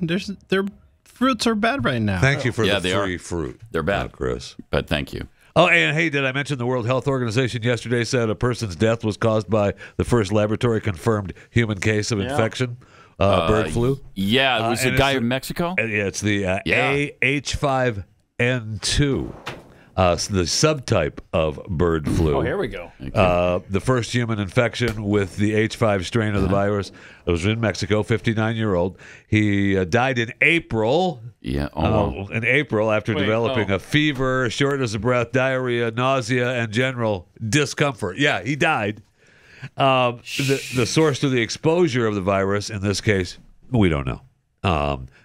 Their fruits are bad right now. Thank you for Yeah, the they free fruit. They're bad, Chris. But thank you. Oh, and hey, did I mention the World Health Organization yesterday said a person's death was caused by the first laboratory-confirmed human case of infection? bird flu. Yeah, it was a and guy it's in Mexico. Yeah, it's the H5N2. The subtype of bird flu. Oh, here we go. The first human infection with the H5 strain of the virus. It was in Mexico, 59-year-old. He died in April. Yeah. In April after developing a fever, shortness of breath, diarrhea, nausea, and general discomfort. Yeah, he died. The source of the exposure of the virus, in this case, we don't know.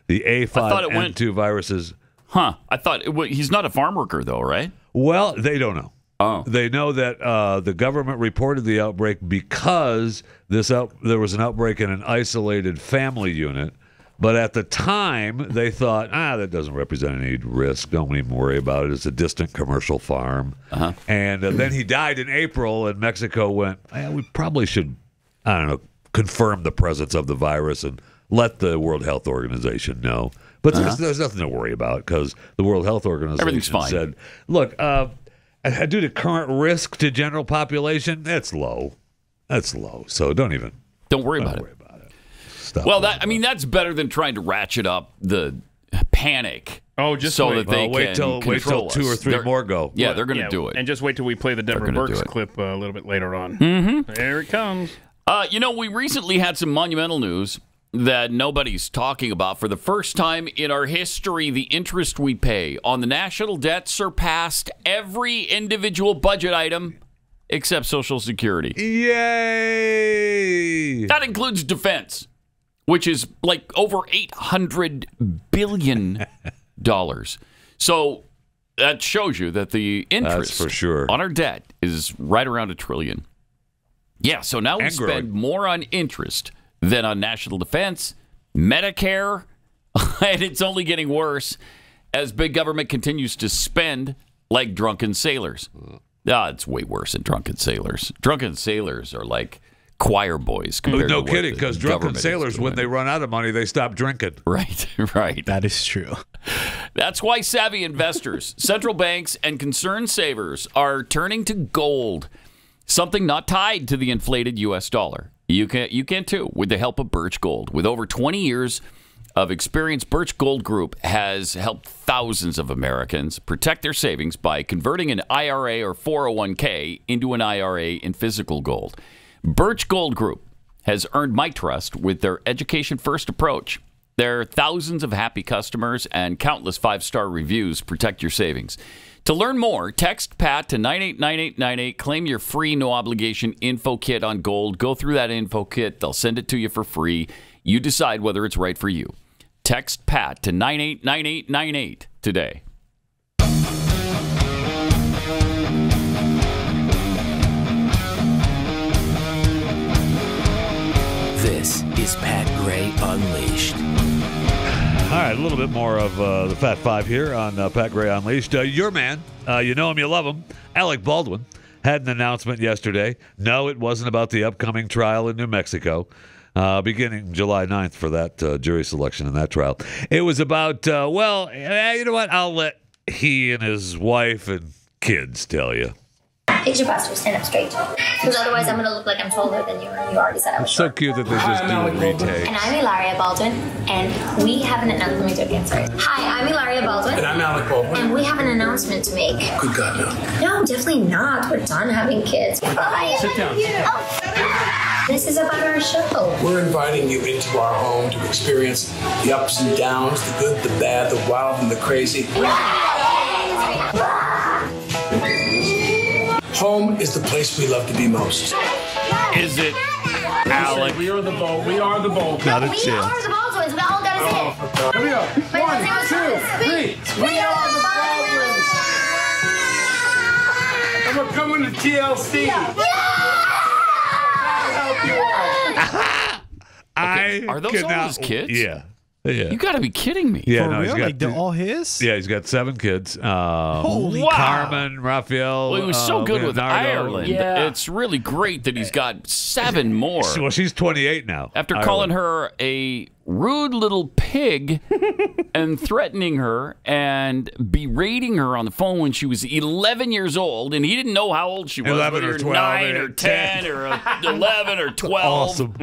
The A5N2 viruses... Huh. I thought he's not a farm worker, though, right? Well, they don't know. Oh. They know that the government reported the outbreak because there was an outbreak in an isolated family unit. But at the time, they thought, that doesn't represent any risk. Don't even worry about it. It's a distant commercial farm. Uh-huh. And then he died in April, and Mexico went, we probably should, confirm the presence of the virus and let the World Health Organization know. But there's nothing to worry about because the World Health Organization said, look, due to current risk to general population, that's low. That's low. So don't worry about it. Well, that's better than trying to ratchet up the panic. Oh, just so wait. that they wait till 2 or 3 more go. Yeah, they're going to do it. And just wait till we play the Deborah Birx clip a little bit later on. Mm-hmm. There it comes. We recently had some monumental news that nobody's talking about. For the first time in our history, the interest we pay on the national debt surpassed every individual budget item except Social Security. Yay! That includes defense, which is like over $800 billion. So that shows you that the interest for sure on our debt is right around $1 trillion. Yeah, so now we spend more on interest than on national defense, Medicare, and it's only getting worse as big government continues to spend like drunken sailors. It's way worse than drunken sailors. Drunken sailors are like choir boys compared to no what kidding, because drunken government is sailors, when doing. they run out of money, they stop drinking. Right. That is true. That's why savvy investors, central banks, and concerned savers are turning to gold, something not tied to the inflated U.S. dollar. You can too, with the help of Birch Gold. With over 20 years of experience, Birch Gold Group has helped thousands of Americans protect their savings by converting an IRA or 401k into an IRA in physical gold. Birch Gold Group has earned my trust with their education-first approach. Their thousands of happy customers and countless 5-star reviews protect your savings. To learn more, text PAT to 989898. Claim your free no-obligation info kit on gold. Go through that info kit. They'll send it to you for free. You decide whether it's right for you. Text PAT to 989898 today. This is Pat Gray Unleashed. All right, a little bit more of the Fat Five here on Pat Gray Unleashed. Your man, you know him, you love him, Alec Baldwin, had an announcement yesterday. No, it wasn't about the upcoming trial in New Mexico, beginning July 9th for that jury selection in that trial. It was about, you know what, I'll let he and his wife and kids tell you. Fix your posture, stand up straight. Because otherwise I'm going to look like I'm taller than you, and you already said I was It's so cute that they just do retakes. And I'm Ilaria Baldwin, and we have an announcement. Let me do it again, sorry. Hi, I'm Ilaria Baldwin. And I'm Alec Baldwin. And we have an announcement to make. Good God, no. No, definitely not. We're done having kids. Bye. Sit down. Oh. This is about our show. We're inviting you into our home to experience the ups and downs, the good, the bad, the wild, and the crazy. Home is the place we love to be most. Is it, Alec? We are the Baldwins. We are the Baldwins. Not a chance. We are the Baldwins. We all gotta say it. Here we go. 1, 2, 3. We are the Baldwins. And we're coming to TLC. Yeah. I'll help you Are those all his kids? Yeah. Yeah. You got to be kidding me. Yeah, For no, real? he's got Like they're all his? Yeah, he's got 7 kids. Holy Carmen, Raphael. Well, he was so good with Leonardo. Ireland. Yeah. It's really great that he's got 7 more. Well, she's 28 now. After Ireland. calling her a rude little pig and threatening her and berating her on the phone when she was 11 years old, and he didn't know how old she was, 11 whether or you're 12, 9 or 10 or 11 or 12. Awesome.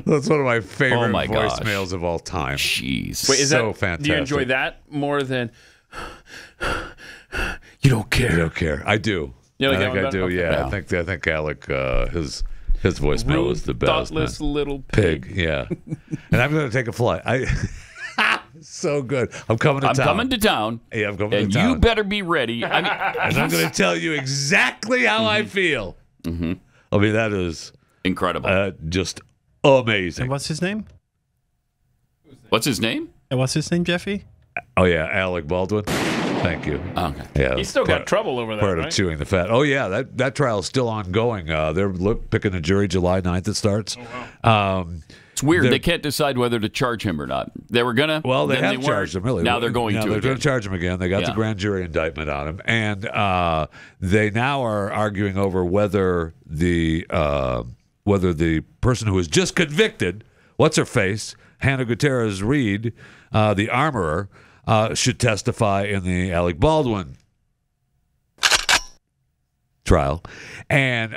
That's one of my favorite Oh my gosh. voicemails of all time. Jeez. Wait, is so that fantastic. Do you enjoy that more than you don't care? I don't care. I do. You like I that think one I do. better? Yeah, Okay. I think Alec his voicemail Rude, was the best. thoughtless man. little pig. Yeah. And I'm going to take a flight. So good. I'm coming to I'm town. coming to town. Yeah, I'm coming And to town. you better be ready. I mean, And I'm going to tell you exactly how I feel. Mm-hmm. I mean, that is incredible. Just amazing. And what's his name? What's his name? And what's his name, Jeffy? Oh, yeah, Alec Baldwin. Thank you. Okay. Yeah, He's still got trouble over that, Part right? of chewing the fat. Oh, yeah, that trial's still ongoing. They're picking a jury July 9th it starts. It's weird. They can't decide whether to charge him or not. They were going to. Well, they then have charged weren't. him, really. Now they're going Now to. They're going again. to charge him again. They got the Yeah. grand jury indictment on him. And they now are arguing over whether the person who was just convicted, what's-her-face, Hannah Gutierrez-Reed, the armorer, should testify in the Alec Baldwin trial. And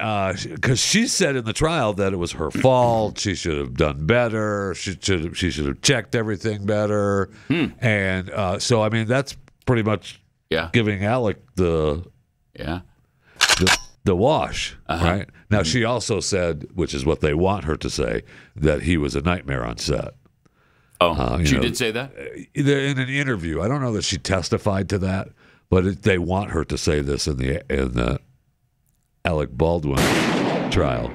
because she said in the trial that it was her fault, she should have done better, she should have checked everything better. And so I mean that's pretty much giving Alec the wash, right? Now she also said, which is what they want her to say, that he was a nightmare on set. Oh, she did say that? In an interview. I don't know that she testified to that, but they want her to say this in the Alec Baldwin trial,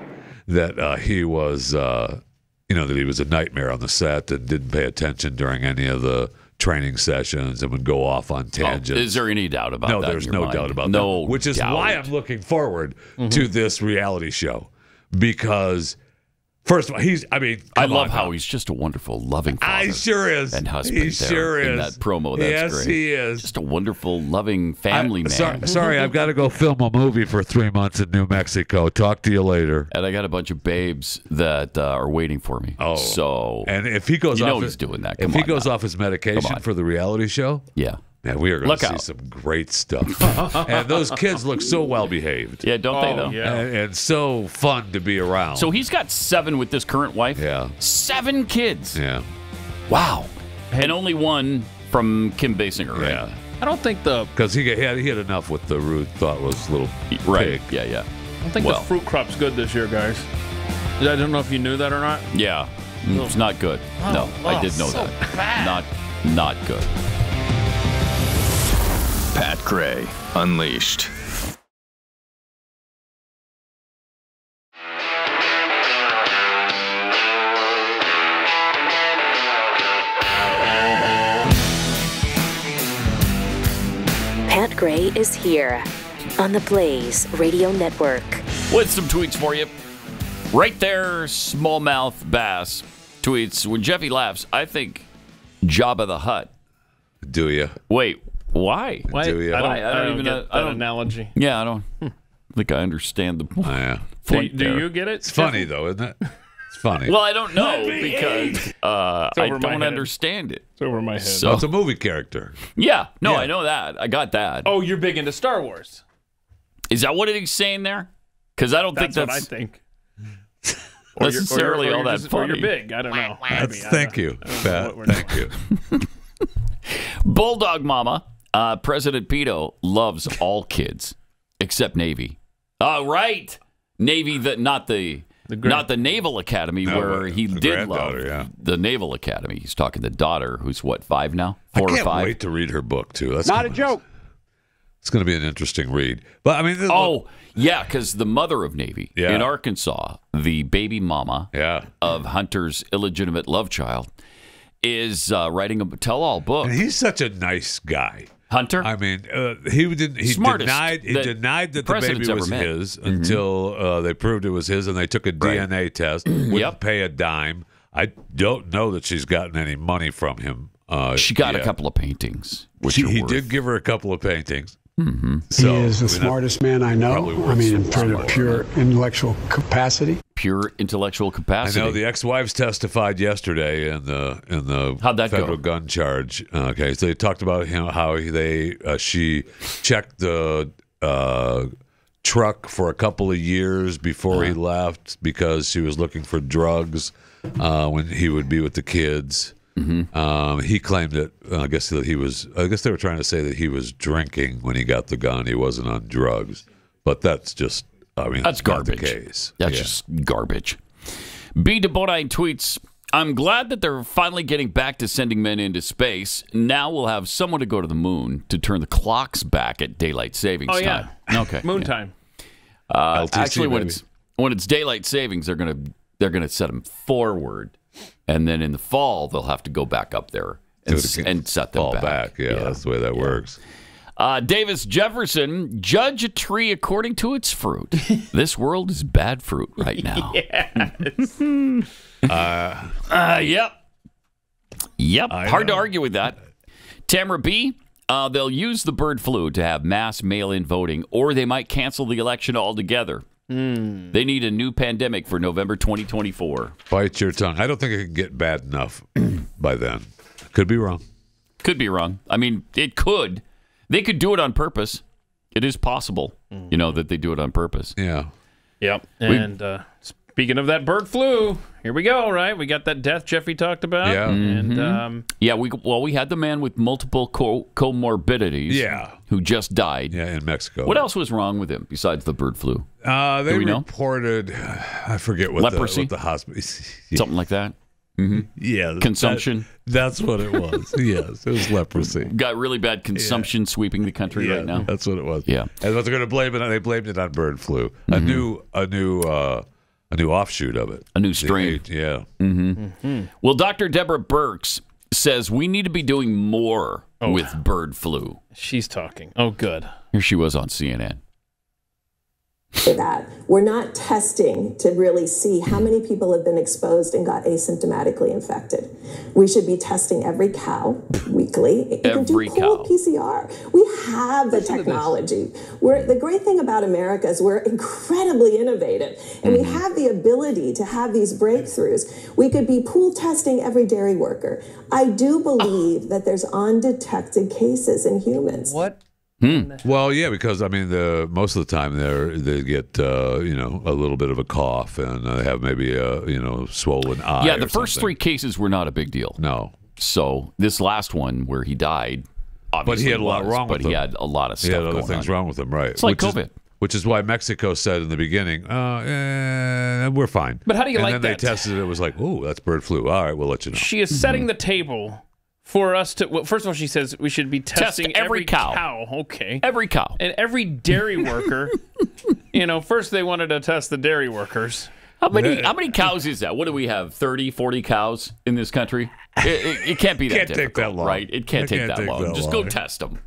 that he was, that he was a nightmare on the set and didn't pay attention during any of the training sessions and would go off on tangents. Is there any doubt about that? No, there's in no your mind? doubt about no that. Which is doubt. why I'm looking forward to this reality show, because first of all, I love how he's just a wonderful, loving father. I sure is. And husband He sure in is. that promo. That's Yes, great. he is. Just a wonderful, loving family man. Sorry, I've got to go film a movie for 3 months in New Mexico. Talk to you later. And I got a bunch of babes that are waiting for me. Oh, so and if he goes off, he's doing that. If he goes off his medication for the reality show, man, we are going to see some great stuff. And those kids look so well behaved. Yeah, don't they though? Yeah. And so fun to be around. So he's got 7 with this current wife. Yeah, 7 kids. Yeah. Wow. And only one from Kim Basinger, right? Yeah. I don't think because he had enough with the rude, thoughtless little right. pig. Yeah. I don't think the fruit crop's good this year, guys. I don't know if you knew that or not. Yeah. It's not good. No, I did know so that. bad. Not good. Pat Gray Unleashed. Pat Gray is here on the Blaze Radio Network. With some tweets for you. Right there, smallmouth bass tweets. When Jeffy laughs, I think Jabba the Hutt. Do you? Wait, why? Do you? I don't get that analogy. Yeah, I don't think I understand the point. Do you get it? It's funny though, isn't it? It's funny. Well, I don't know because I over my don't head. understand it. It's over my head. So it's a movie character. Yeah, no, Yeah. I know that. I got that. Oh, you're big into Star Wars. Is that what he's saying there? Because I don't think What that's I think. necessarily all that Or funny. you're big. I don't know. Thank you, Pat. Thank you. Bulldog Mama, President Pito loves all kids except Navy. Right, Navy, not the Naval Academy where he the did love granddaughter, the Naval Academy. He's talking the daughter, who's what, 5 now, 4 I or can't 5. wait to read her book too. That's Not a joke. It's going to be an interesting read. But I mean, Yeah, because the mother of Navy in Arkansas, the baby mama of Hunter's illegitimate love child, is writing a tell-all book. And he's such a nice guy. Hunter? I mean, he Smartest denied that the president's baby ever was met. his until they proved it was his, and they took a DNA test. Wouldn't pay a dime. I don't know that she's gotten any money from him. She got a couple of paintings. He did give her a couple of paintings. Mm-hmm. So, he is the smartest man I know. I mean, in terms of pure intellectual capacity. Pure intellectual capacity. I know the ex-wives testified yesterday in the How'd that federal go? gun charge. Okay, so they talked about how she checked the truck for a couple of years before he left because she was looking for drugs when he would be with the kids. He claimed that I guess they were trying to say that he was drinking when he got the gun. He wasn't on drugs, but that's just that's garbage. Not the case. That's just garbage. B. DeBonine tweets, I'm glad that they're finally getting back to sending men into space. Now we'll have someone to go to the moon to turn the clocks back at daylight savings time. Okay. Moon time. LTC, actually, when baby. it's daylight savings, they're gonna set them forward, and then in the fall they'll have to go back up there and set them back. Yeah, that's the way that works. Davis Jefferson, judge a tree according to its fruit. This world is bad fruit right now. Yep. Hard to argue with that. Tamara B, they'll use the bird flu to have mass mail-in voting, or they might cancel the election altogether. They need a new pandemic for November 2024. Bite your tongue. I don't think it can get bad enough by then. Could be wrong. Could be wrong. I mean, it could. They could do it on purpose. It is possible, that they do it on purpose. Yeah. Yep. And speaking of that bird flu, here we go, right? We got that death Jeffy talked about. Yeah. And we had the man with multiple comorbidities. Yeah. Who just died. Yeah, in Mexico. What else was wrong with him besides the bird flu? They reported, I forget what leprosy, the hospital, something like that. Yeah, consumption. That's what it was. Yes, it was leprosy. Got really bad consumption sweeping the country right now. That's what it was. Yeah, and what they're going to blame it on? They blamed it on bird flu. A new offshoot of it. A new strain. Well, Dr. Deborah Birx says we need to be doing more with bird flu. She's talking. Oh, good. Here she was on CNN. That we're not testing to really see how many people have been exposed and got asymptomatically infected. We should be testing every cow weekly. You can do cool PCR. We have the technology. The great thing about America is we're incredibly innovative, and we have the ability to have these breakthroughs. We could be pool testing every dairy worker. I do believe that there's undetected cases in humans. What? Well, yeah, because I mean, most of the time they get a little bit of a cough and they have maybe a swollen eye. Yeah, the first 3 cases were not a big deal. No. So this last one where he died, obviously, but he had a lot wrong with him. But he had a lot of stuff. He had other things wrong with him, right? It's like COVID. Which is why Mexico said in the beginning, we're fine. But how do you like that? And then they tested it. It was like, oh, that's bird flu. All right, we'll let you know. She is setting the table for us to. Well, first of all, she says we should be testing every cow. Okay. Every cow. And every dairy worker. First they wanted to test the dairy workers. How many cows is that? What do we have? 30, 40 cows in this country? It can't be that difficult, take that long. Right? It can't take that long. Just go test them.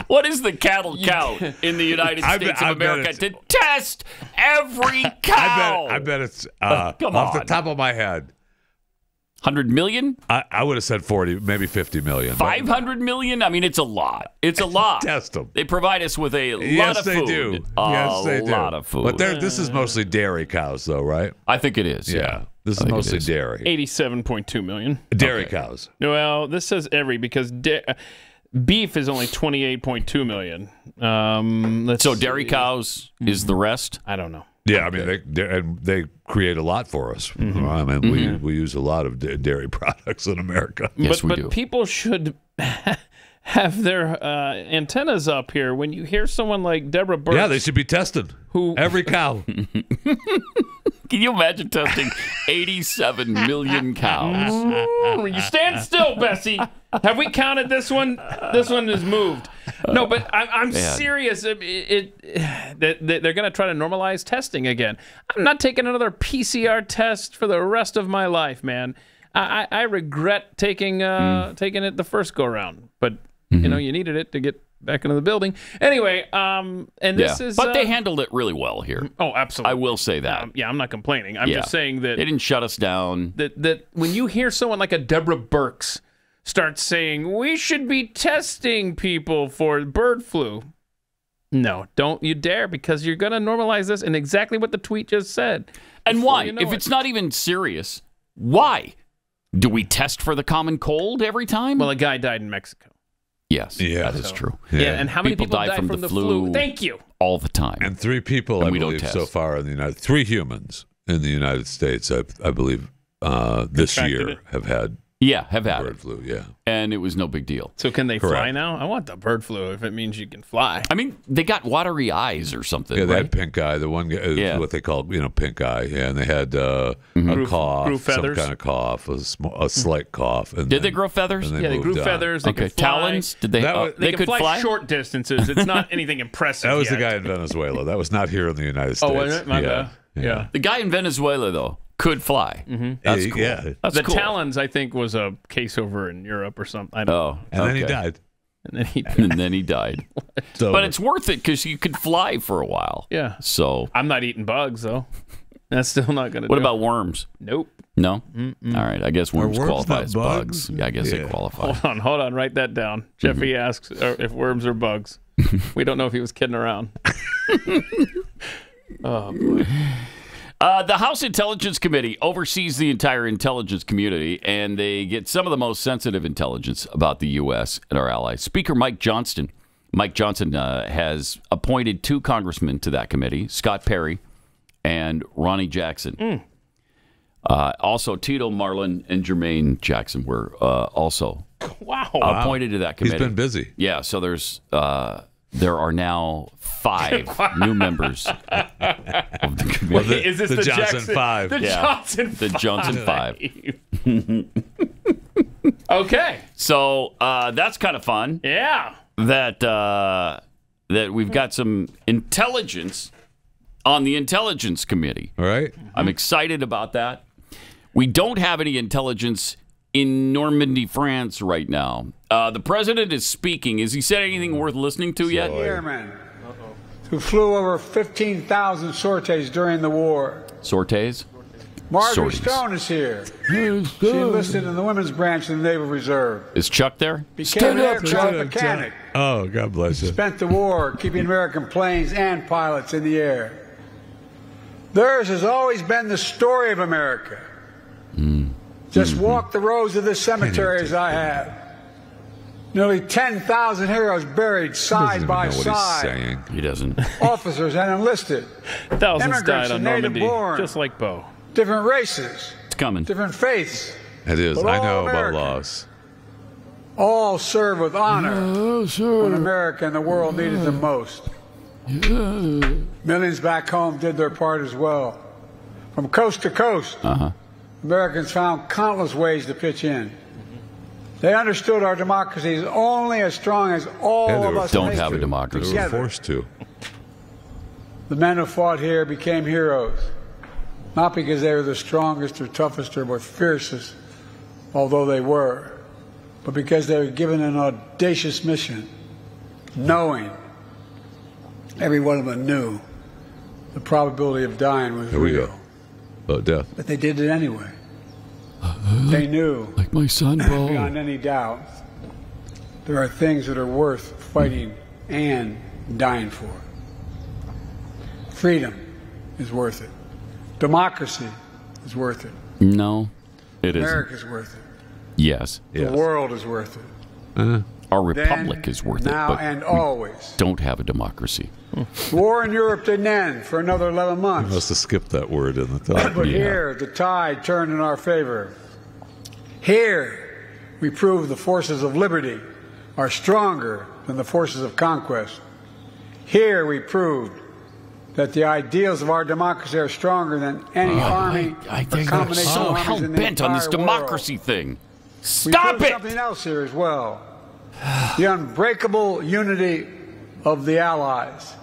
What is the cattle count in the United States of America to test every cow? I bet it's off the top of my head. 100 million? I would have said 40, maybe 50 million. 500 million? I mean, it's a lot. It's a lot. Test them. They provide us with a lot yes, of food. They do. Yes, they do. A lot of food. But this is mostly dairy cows, though, right? I think it is. Yeah. This is mostly dairy. 87.2 million. Dairy cows. Well, this says because beef is only 28.2 million. So dairy cows is the rest? I don't know. Yeah, I mean, they create a lot for us. I mean, we use a lot of dairy products in America. Yes, we do. But people should have their antennas up here when you hear someone like Deborah Birx. Yeah, they should be tested. Every cow. Can you imagine testing 87 million cows? You stand still, Bessie. Have we counted this one? This one is moved. No, but I'm serious. They're going to try to normalize testing again. I'm not taking another PCR test for the rest of my life, man. I regret taking it the first go round, but you needed it to get back into the building. Anyway, and this is... But they handled it really well here. Oh, absolutely. I will say that. I'm not complaining. I'm just saying that... They didn't shut us down. That when you hear someone like a Deborah Birx start saying, we should be testing people for bird flu. No, don't you dare, because you're going to normalize this, and exactly what the tweet just said. And why? If it's not even serious, why? Do we test for the common cold every time? Well, a guy died in Mexico. Yes, Yeah. that is true. Yeah, and how many people die from the flu? Thank you. All the time. And 3 people, And I we don't believe, test. so far in the United 3 humans in the United States, I believe, this Contracted year it? have had have had bird it. flu. Yeah. And it was no big deal. So can they fly Correct. now? I want the bird flu if it means you can fly. I mean, they got watery eyes or something. Yeah, they right? had pink eye. The one guy, Yeah. what they call, pink eye. Yeah, and they had a cough, grew some feathers? kind of cough, a slight cough. And Did they then- grow feathers? and Yeah, they moved grew on. feathers. They Okay, could fly. talons? Did they? That was- They could can fly short distances. It's not anything impressive. That was the yet. guy in Venezuela. That was not here in the United States. Oh, was it? My bad. Yeah. The guy in Venezuela though could fly. That's cool. Yeah. That's The cool. talons, I think, was a case over in Europe or something. I don't know. Oh, And then he okay. died. And then he And then he died. So, But it's worth it because you could fly for a while. Yeah. So, I'm not eating bugs, though. That's still not going to what do about it. worms? Nope. No. All right. I guess worms worms qualify not as bugs? bugs. Yeah, I guess they Yeah. qualify. Hold on. Write that down. Jeffy asks if worms are bugs. We don't know if he was kidding around. Oh, boy. The House Intelligence Committee oversees the entire intelligence community, and they get some of the most sensitive intelligence about the U.S. and our allies. Speaker Mike Johnson has appointed 2 congressmen to that committee, Scott Perry and Ronnie Jackson. Also, Tito Marlin and Jermaine Jackson were also appointed to that committee. He's been busy. Yeah, so there are now 5 new members of the committee. Well, Is this the the Johnson Jackson 5. The Yeah. Johnson 5. The Johnson 5. Okay. So that's kind of fun. Yeah. That we've got some intelligence on the Intelligence Committee. All right. I'm excited about that. We don't have any intelligence in Normandy, France right now. The president is speaking. Has he said anything worth listening to yet? Airmen who flew over 15,000 sorties during the war. Sorties? Marjorie Sorties. Stone is here. She enlisted in the women's branch of the Naval Reserve. Is Chuck there? Became an aircraft mechanic. Oh, God bless you. Spent the war keeping American planes and pilots in the air. Theirs has always been the story of America. Just walk the rows of this cemetery as I have. Nearly 10,000 heroes buried side by side. He doesn't. Officers and enlisted. Thousands Immigrants died on and native Normandy, born. just like Bo. Different races. It's coming. Different faiths. It is. But I all know about Americans. loss. All serve with honor when America and the world needed them most. Millions back home did their part as well. From coast to coast, Americans found countless ways to pitch in. They understood our democracy is only as strong as all of us don't make have a it democracy. They were together. forced to. The men who fought here became heroes, not because they were the strongest or toughest or most fiercest, although they were, but because they were given an audacious mission, knowing, every one of them knew, the probability of dying was Here we real. go. Oh, death. But they did it anyway. They knew, Like my son, Bo. beyond any doubt, there are things that are worth fighting and dying for. Freedom is worth it. Democracy is worth it. No, it isn't. America's worth it. Yes. The world is worth it. Our republic Then, is worth now it, but and we always. don't have a democracy. The war in Europe didn't end for another 11 I months. must have skipped that word in the thought. But here, the tide turned in our favor. Here, we proved the forces of liberty are stronger than the forces of conquest. Here, we proved that the ideals of our democracy are stronger than any army I or think I'm combination so of hell armies in the bent on this entire democracy thing. world. We Stop proved it! something else here as well. The unbreakable unity of the Allies.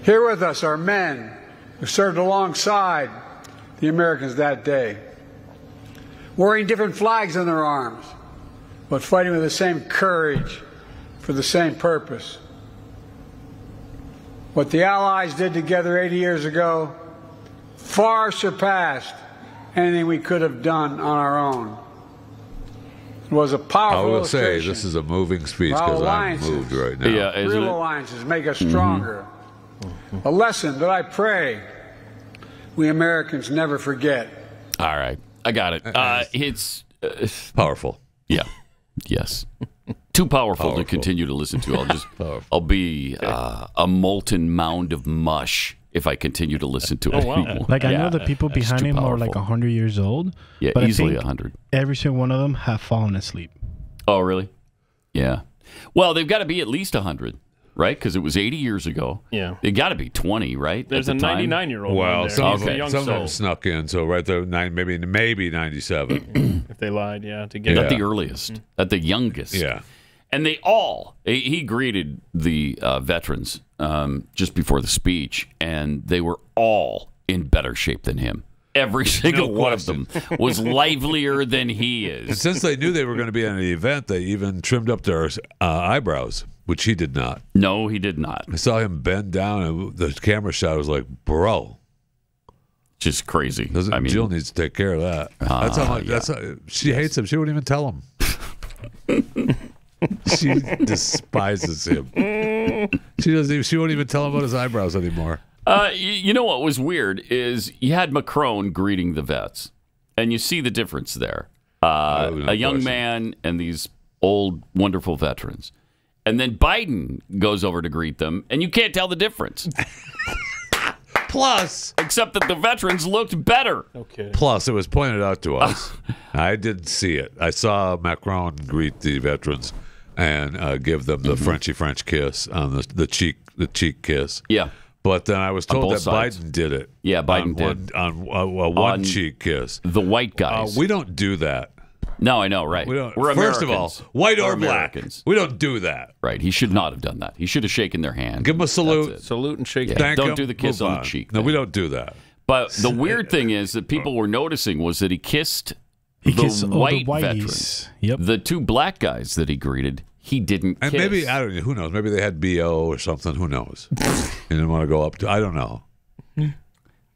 Here with us are men who served alongside the Americans that day, wearing different flags on their arms, but fighting with the same courage for the same purpose. What the Allies did together 80 years ago far surpassed anything we could have done on our own. It was a I powerful will say illustration. this is a moving speech Our because I'm alliances. moved right now. Yeah, isn't Real it? alliances make us stronger. A lesson that I pray we Americans never forget. All right, I got it. It's Powerful. yeah, yes. Too powerful to continue to listen to. I'll be a molten mound of mush if I continue to listen to it. Wow. Like, I know the people behind him are like 100 years old. Yeah, but easily I think 100. Every single one of them have fallen asleep. Oh, really? Yeah. Well, they've got to be at least 100, right? Because it was 80 years ago. Yeah. They got to be 20, right? There's at a the time? 99-year-old. Well, there. some He's a young of them soul. snuck in, so right there, maybe 97. If they lied, to get At the earliest, at the youngest. Yeah. And he greeted the veterans just before the speech, and they were all in better shape than him. Every single one of them was livelier than he is. And since they knew they were going to be at an event, they even trimmed up their eyebrows, which he did not. No, he did not. I saw him bend down, and the camera shot was like, bro. Just crazy. Jill needs to take care of that. That's how much. She hates him. She wouldn't even tell him. She despises him. She won't even tell him about his eyebrows anymore. You know what was weird is you had Macron greeting the vets, and you see the difference there. A young man and these old, wonderful veterans. And then Biden goes over to greet them, and you can't tell the difference. Plus, except that the veterans looked better. Okay. Plus, it was pointed out to us. I didn't see it. I saw Macron greet the veterans and give them the Frenchy French kiss on the cheek kiss. Yeah. But then I was told that sides. Biden did it. Yeah, Biden did. On one cheek kiss. The white guys. We don't do that. No, I know, right. We're Americans. First of all, white or black. Americans. We don't do that. Right. He should not have done that. He should have shaken their hand. Give him a salute. Salute and shake. Yeah, don't do the kiss on the cheek. No, we don't do that. But the weird thing is that people were noticing was that he kissed the white veterans. Yep. The two black guys that he greeted, he didn't And kiss. maybe, I don't know, who knows? Maybe they had BO or something. Who knows? He didn't want to go up to, I don't know.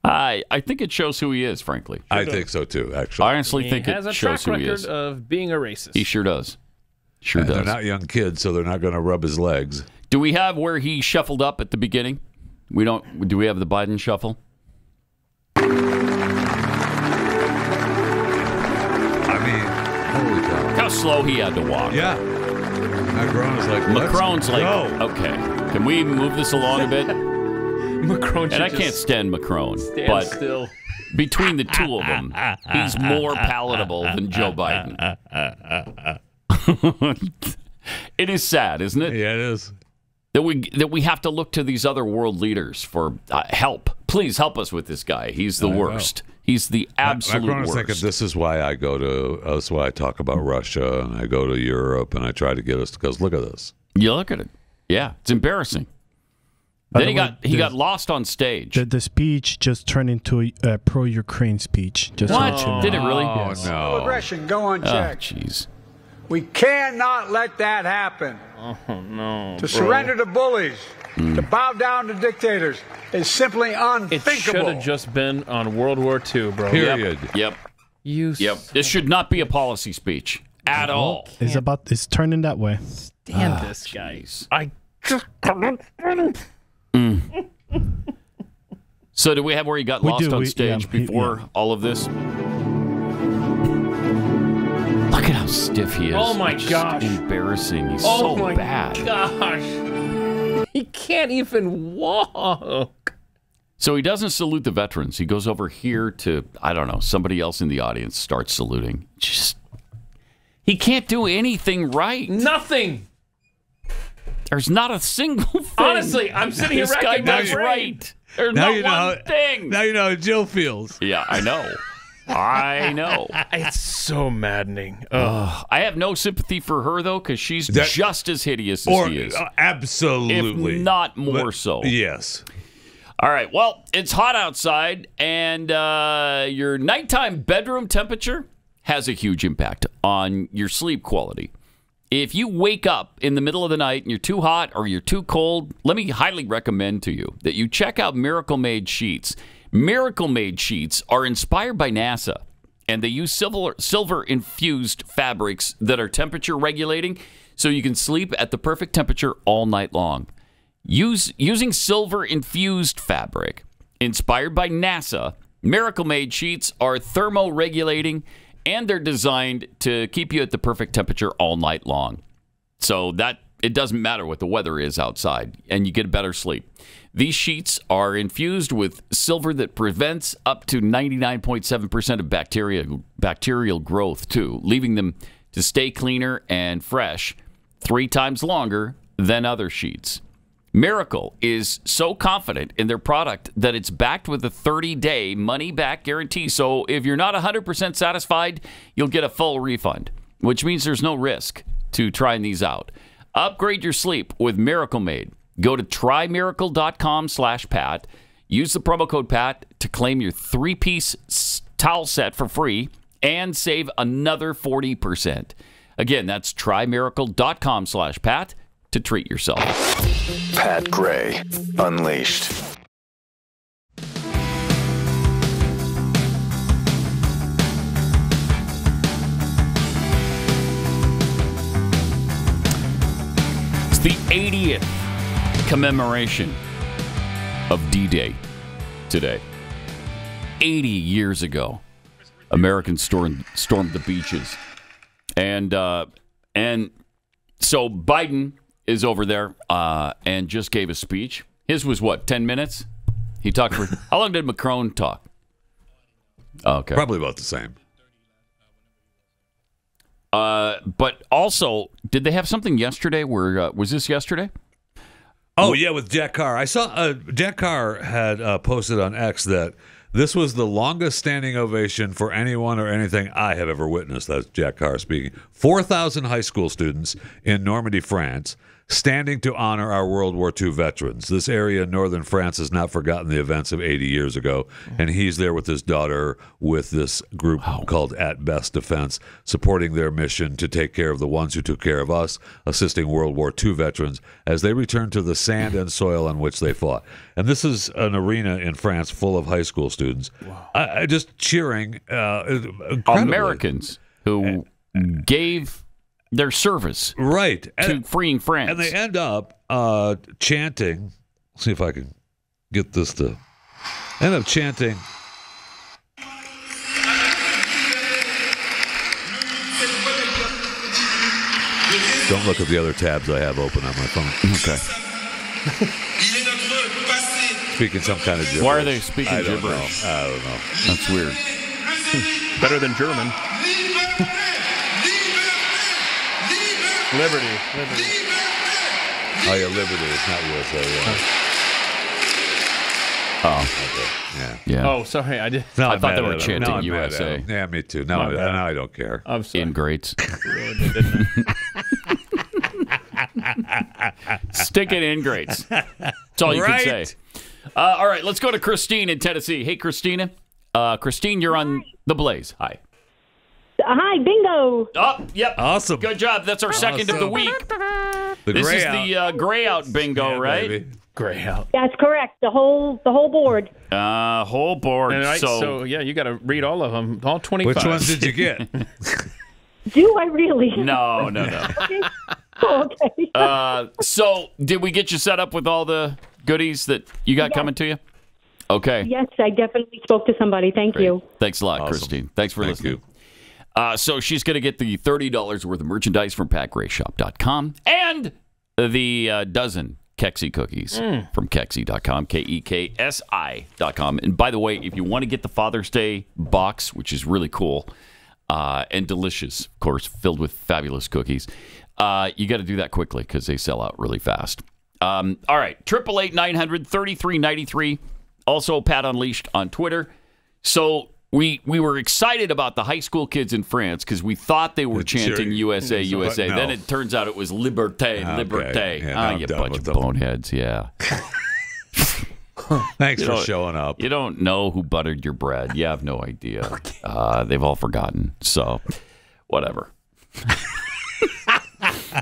I think it shows who he is, frankly. I think so, too, actually. I honestly think it shows who he is. He has a track record of being a racist. He sure does. Sure does. They're not young kids, so they're not going to rub his legs. Do we have where he shuffled up at the beginning? We don't. Do we have the Biden shuffle? I mean, holy cow. How slow he had to walk. Yeah. Macron's like, Macron's like, go. okay, can we move this along a bit? Macron And I can't stand Macron, but still. between the two of them, he's more palatable than Joe Biden. It is sad, isn't it? Yeah, it is. That we have to look to these other world leaders for help. Please help us with this guy. He's the worst. He's the absolute Macron is worst. thinking, this is why I go to, that's why I talk about Russia, and I go to Europe, and I try to get us, because look at this. You look at it. Yeah, it's embarrassing. Then he got lost on stage. The speech just turned into a pro-Ukraine speech. Just What? so you know. Did it really? Oh, Yes. no. Aggression, go unchecked. Jeez. We cannot let that happen. Oh, no. To surrender to bullies, to bow down to dictators is simply It unthinkable. should have just been on World War II, bro. Period. Yep. You This should not be a policy speech at all. It's turning that way. stand this guy. I just cannot stand him. So do we have where he got We lost do. on stage before all of this? Look at how stiff he is. Oh, my Just gosh. embarrassing. He's Oh so my bad. gosh. He can't even walk. So he doesn't salute the veterans. He goes over here to, I don't know, somebody else in the audience starts saluting. He can't do anything right. Nothing. There's not a single thing. Honestly, I'm sitting here this guy racking my does brain. right. There's Now not you know one thing. Now you know how Jill feels. Yeah, I know. I know. It's so maddening. I have no sympathy for her, though, because she's just as hideous as he is. Absolutely. If not more so. Yes. All right. Well, it's hot outside, and your nighttime bedroom temperature has a huge impact on your sleep quality. If you wake up in the middle of the night and you're too hot or you're too cold, let me highly recommend to you that you check out Miracle Made Sheets. Miracle Made Sheets are inspired by NASA, and they use silver-infused fabrics that are temperature regulating, so you can sleep at the perfect temperature all night long. Using silver-infused fabric inspired by NASA, Miracle Made Sheets are thermoregulating, and they're designed to keep you at the perfect temperature all night long. So that it doesn't matter what the weather is outside, and you get better sleep. These sheets are infused with silver that prevents up to 99.7% of bacterial growth, too, leaving them to stay cleaner and fresh 3 times longer than other sheets. Miracle is so confident in their product that it's backed with a 30-day money-back guarantee. So if you're not 100% satisfied, you'll get a full refund, which means there's no risk to trying these out. Upgrade your sleep with Miracle Made. Go to trymiracle.com/Pat. Use the promo code Pat to claim your 3-piece towel set for free and save another 40%. Again, that's trymiracle.com/Pat to treat yourself. Pat Gray Unleashed. It's the 80th commemoration of D-Day today. 80 years ago, Americans stormed the beaches. And so Biden is over there and just gave a speech. His was what, 10 minutes? He talked for... How long did Macron talk? Okay. Probably about the same. But also, did they have something yesterday where... was this yesterday? Oh, yeah, with Jack Carr. I saw Jack Carr had posted on X that this was the longest standing ovation for anyone or anything I have ever witnessed. That's Jack Carr speaking. 4,000 high school students in Normandy, France, standing to honor our World War II veterans. This area in northern France has not forgotten the events of 80 years ago, and he's there with his daughter with this group called At Best Defense, supporting their mission to take care of the ones who took care of us, assisting World War II veterans as they return to the sand and soil on which they fought. And this is an arena in France full of high school students. I just cheering. Americans who gave their service to freeing France. And they end up chanting. See if I can get this to end up chanting. Don't look at the other tabs I have open on my phone. Okay. Speaking some kind of gibberish. Why are they speaking gibberish? I don't know. That's weird. Better than German. Liberty. Oh, yeah, Liberty. It's not USA. Oh. Okay. Yeah. Oh, sorry. I did. I thought they were chanting USA. Yeah, me too. Now I don't care. I'm sorry. Ingrates. Stick it ingrates. That's all you can say. All right, let's go to Christine in Tennessee. Hey, Christina. Christine, you're on The Blaze. Hi. Hi, bingo. Oh, yep. Awesome. Good job. That's our second of the week. This is the gray out bingo, right? Baby. Gray out. That's correct. The whole board. Whole board. Right, so yeah, you got to read all of them, all 25. Which ones did you get? Do I really? No. Okay. So did we get you set up with all the goodies that you got coming to you? Okay. Yes, I definitely spoke to somebody. Thank you. Thanks a lot, Christine. Thanks for listening. So she's going to get the $30 worth of merchandise from PatGrayShop.com and the dozen Kexi cookies from Kexi.com, KEKSI.com. And by the way, if you want to get the Father's Day box, which is really cool and delicious, of course, filled with fabulous cookies, you got to do that quickly because they sell out really fast. All right, 888-900-3393. Also, Pat Unleashed on Twitter. So we were excited about the high school kids in France because we thought they were chanting USA, USA. No. Then it turns out it was Liberté, Liberté. Yeah, You bunch of boneheads, yeah. Thanks for showing up. You don't know who buttered your bread. You have no idea. They've all forgotten. So, whatever.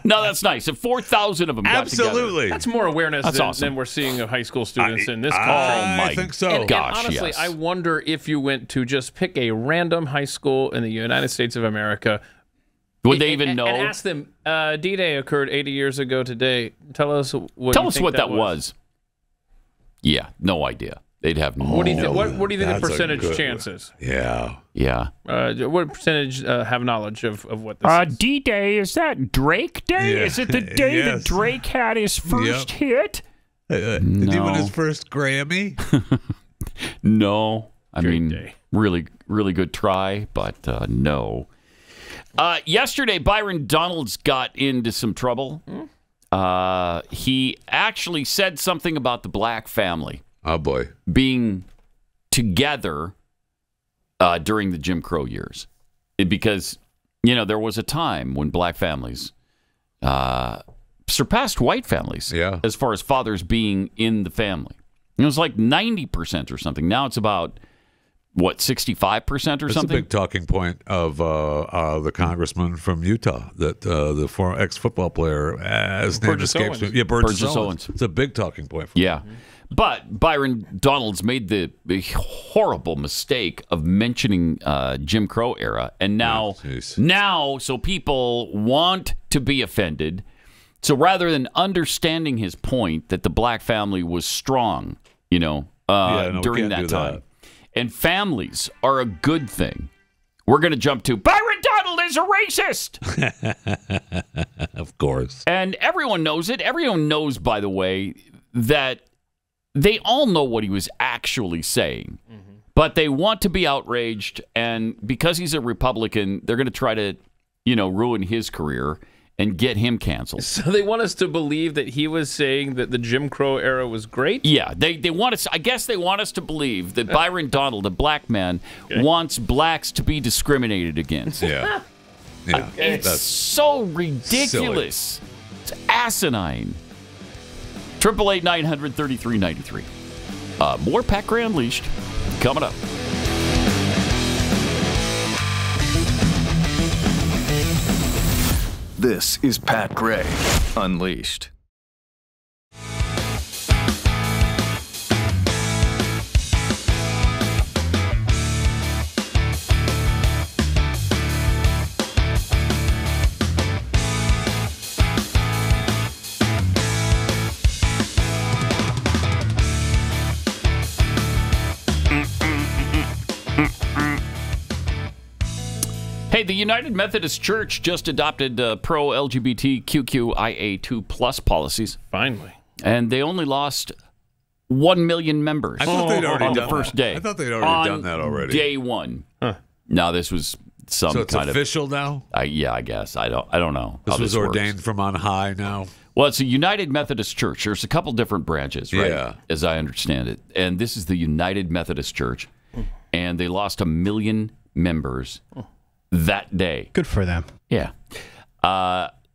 No, that's nice. If 4,000 of them got together. That's more awareness than we're seeing of high school students in this country. I think so. And honestly, yes. I wonder if you went to just pick a random high school in the United States of America. Would they even know? And ask them, D-Day occurred 80 years ago today. Tell us what that was. Yeah, no idea. They'd have no. What do you think? What do you think the That's a percentage good chances? Yeah. Yeah. What percentage have knowledge of what this is? D-Day, is that Drake Day? Yeah. Is it the day that Drake had his first hit? Did he win his first Grammy? No. I Drake mean, Day. really, really good try, but no. Yesterday, Byron Donalds got into some trouble. He actually said something about the black family. Oh, boy. Being together during the Jim Crow years. Because, there was a time when black families surpassed white families as far as fathers being in the family. It was like 90% or something. Now it's about, 65% or something? It's a big talking point of the congressman from Utah, that the former ex-football player, his name escapes me. Yeah, Burgess Owens. It's a big talking point. Yeah. But Byron Donalds made the horrible mistake of mentioning Jim Crow era. And now, so people want to be offended. So rather than understanding his point that the black family was strong, during that time, and families are a good thing, we're going to jump to Byron Donald is a racist. Of course. And everyone knows it. Everyone knows, by the way, that they all know what he was actually saying, but they want to be outraged. And because he's a Republican, they're going to try to, ruin his career and get him canceled. So they want us to believe that he was saying that the Jim Crow era was great? Yeah, they want us. I guess they want us to believe that Byron Donald, a black man, wants blacks to be discriminated against. Yeah. It's so ridiculous. Silly. It's asinine. 888-900-3393. More Pat Gray Unleashed coming up. This is Pat Gray Unleashed. Hey, the United Methodist Church just adopted pro-LGBTQIA2 plus policies. Finally. And they only lost 1 million members I thought they'd already on the done first that. day. I thought they'd already done that already. Day one. No, this was some So it's kind official now? Yeah, I guess. I don't know. This how was works. ordained from on high now? Well, it's a United Methodist Church. There's a couple different branches, right? Yeah. As I understand it. And this is the United Methodist Church. And they lost 1 million members that day. Good for them. Yeah.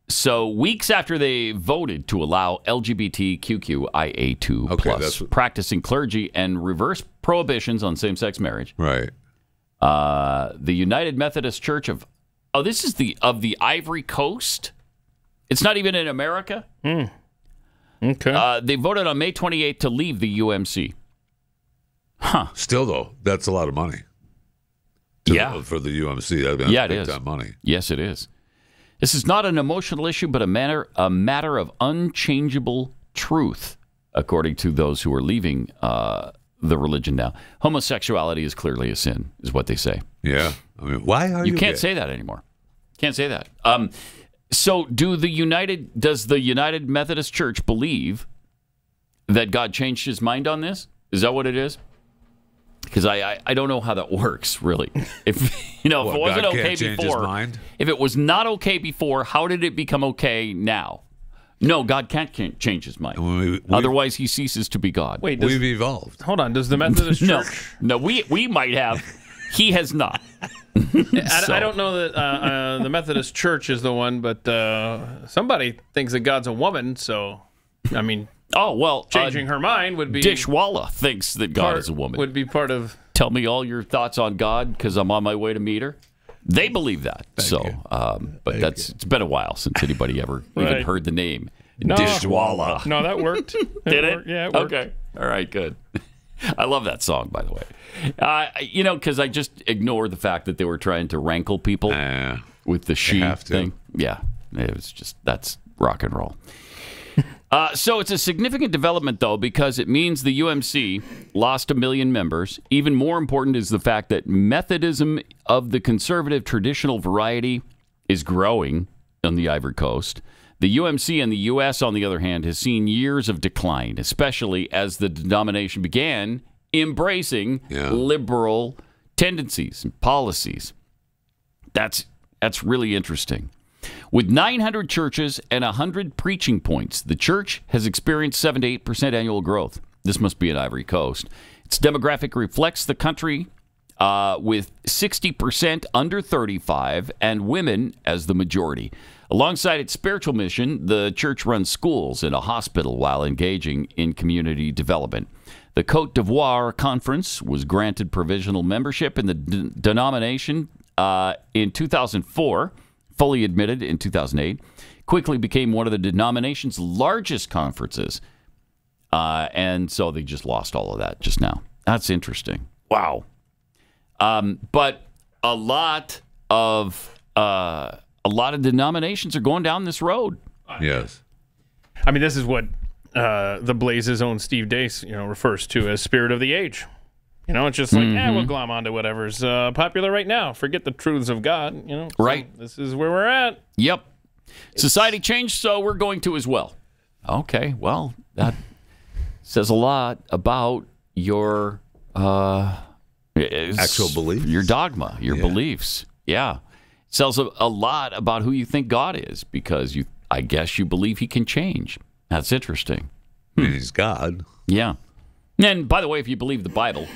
So weeks after they voted to allow LGBTQIA2 plus practicing clergy and reverse prohibitions on same-sex marriage, right? The United Methodist Church of this is of the Ivory Coast. It's not even in America. Okay. They voted on May 28th to leave the UMC. Huh. Still though, that's a lot of money. For the UMC, that's it big is. time money. Yes, it is. This is not an emotional issue, but a matter of unchangeable truth, according to those who are leaving the religion now. Homosexuality is clearly a sin, is what they say. Yeah. I mean, why are you? You can't gay? say that anymore. Can't say that. So, does the United Methodist Church believe that God changed his mind on this? Is that what it is? Because I don't know how that works, really. If if it wasn't God okay can't change his before, mind? if it was not okay before, how did it become okay now? No, God can't change his mind. Otherwise, he ceases to be God. Wait, we've evolved. Hold on. Does the Methodist Church? No, we might have. He has not. I don't know that the Methodist Church is the one, but somebody thinks that God's a woman. So, I mean, changing her mind would be. Dishwalla thinks that God is a woman. Would be part of. Tell me all your thoughts on God because I'm on my way to meet her. They believe that. But it's been a while since anybody ever even heard the name Dishwalla. No, that worked. Did it? Yeah, it worked. Okay. All right, good. I love that song, by the way. Because I just ignore the fact that they were trying to rankle people with the she thing. Yeah, it was just, that's rock and roll. So it's a significant development, though, because it means the UMC lost 1 million members. Even more important is the fact that Methodism of the conservative traditional variety is growing on the Ivory Coast. The UMC in the U.S., on the other hand, has seen years of decline, especially as the denomination began embracing liberal tendencies and policies. That's really interesting. With 900 churches and 100 preaching points, the church has experienced 7 to 8% annual growth. This must be in Ivory Coast. Its demographic reflects the country with 60% under 35 and women as the majority. Alongside its spiritual mission, the church runs schools and a hospital while engaging in community development. The Côte d'Ivoire Conference was granted provisional membership in the denomination in 2004, fully admitted in 2008, quickly became one of the denomination's largest conferences. And so they just lost all of that just now. That's interesting. Wow. But a lot of denominations are going down this road. Yes. I mean, this is what the Blaze's own Steve Deace, refers to as spirit of the age. It's just like, we'll glom onto whatever's popular right now. Forget the truths of God. Right. So this is where we're at. Yep. Society changed, so we're going to as well. Okay. Well, that says a lot about your actual beliefs, your dogma, your beliefs. Yeah. It tells a lot about who you think God is, because I guess you believe he can change. That's interesting. I mean, he's God. Yeah. And by the way, if you believe the Bible,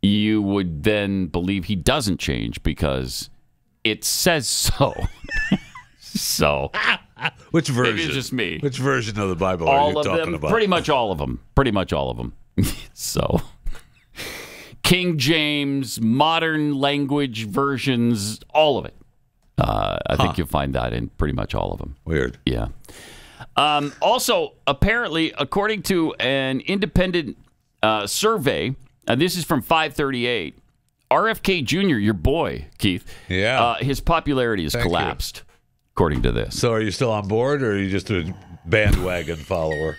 you would then believe he doesn't change because it says so. So, which version? Maybe it's just me. Which version of the Bible are you talking about? Pretty much all of them. Pretty much all of them. So, King James, modern language versions, all of it. I think you'll find that in pretty much all of them. Weird. Yeah. Also, apparently, according to an independent survey, this is from 538, RFK Jr., your boy, Keith, his popularity has collapsed, according to this. So are you still on board, or are you just a bandwagon follower?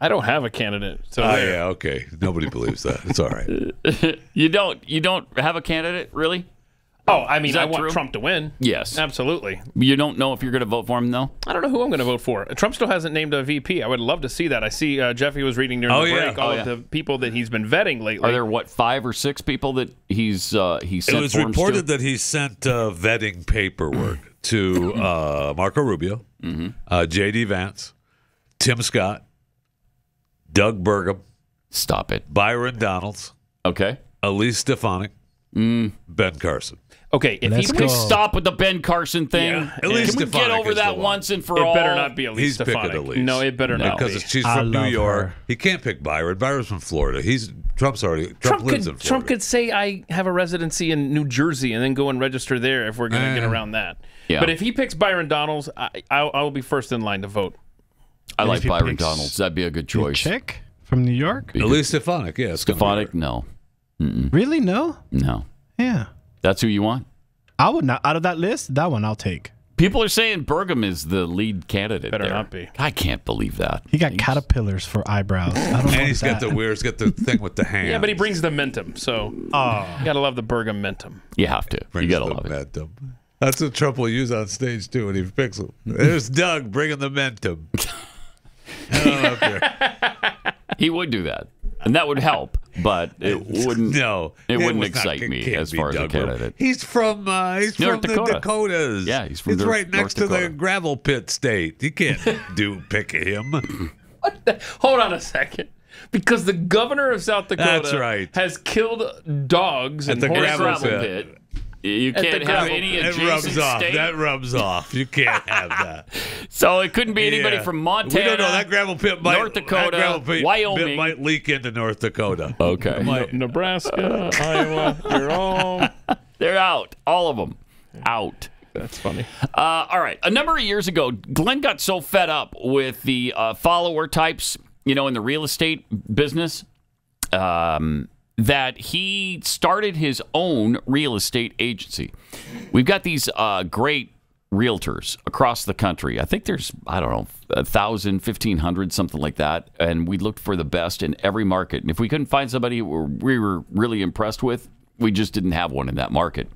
I don't have a candidate. So yeah, okay. Nobody believes that. It's all right. You don't have a candidate, really? Oh, I mean, I want Trump to win. Yes. Absolutely. You don't know if you're going to vote for him, though? I don't know who I'm going to vote for. Trump still hasn't named a VP. I would love to see that. I see Jeffy was reading during the break all of the people that he's been vetting lately. Are there, 5 or 6 people that he sent It was reported that he sent vetting paperwork to Marco Rubio, J.D. Vance, Tim Scott, Doug Burgum. Stop it. Byron Donalds. Okay. Elise Stefanik. Ben Carson. Okay, can we stop with the Ben Carson thing? Yeah. Can we get over that once and for all? It better not be Elise Stefanik. No, it better not be. Because she's from New York. He can't pick Byron. Byron's from Florida. Trump lives in Florida. Trump could say, I have a residency in New Jersey, and then go and register there if we're going to get around that. Yeah. But if he picks Byron Donalds, I will be first in line to vote. I like Byron Donalds. That'd be a good choice. Chick from New York? Elise Stefanik, yeah. Stefanik, no. Really? No? No. Yeah. That's who you want? I would not. Out of that list, that one I'll take. People are saying Burgum is the lead candidate. Better not be. I can't believe that. He got caterpillars for eyebrows. I don't know. And he's got the thing with the hand. Yeah, but he brings the mentum, so you gotta love the Burgum mentum. You have to. You gotta love it. That's what Trump will use on stage too when he picks them. There's Doug bringing the mentum. He would do that. And that would help, but it wouldn't. It wouldn't excite me as far as a candidate. He's from the Dakotas. Yeah, he's from. It's right next to the gravel pit state. You can't pick him. Hold on a second, because the governor of South Dakota has killed dogs at in the gravel pit. You can't have any adjacent state. That rubs off. You can't have that. So it couldn't be anybody from Montana. We don't know. That gravel pit might, North Dakota, Wyoming might leak into North Dakota. Okay. Nebraska, Iowa, you're all... They're out. All of them. Out. That's funny. All right. A number of years ago, Glenn got so fed up with the follower types, in the real estate business, that he started his own real estate agency. We've got these great realtors across the country. I think there's, 1,000, 1,500, something like that. And we looked for the best in every market. And if we couldn't find somebody we were really impressed with, we just didn't have one in that market.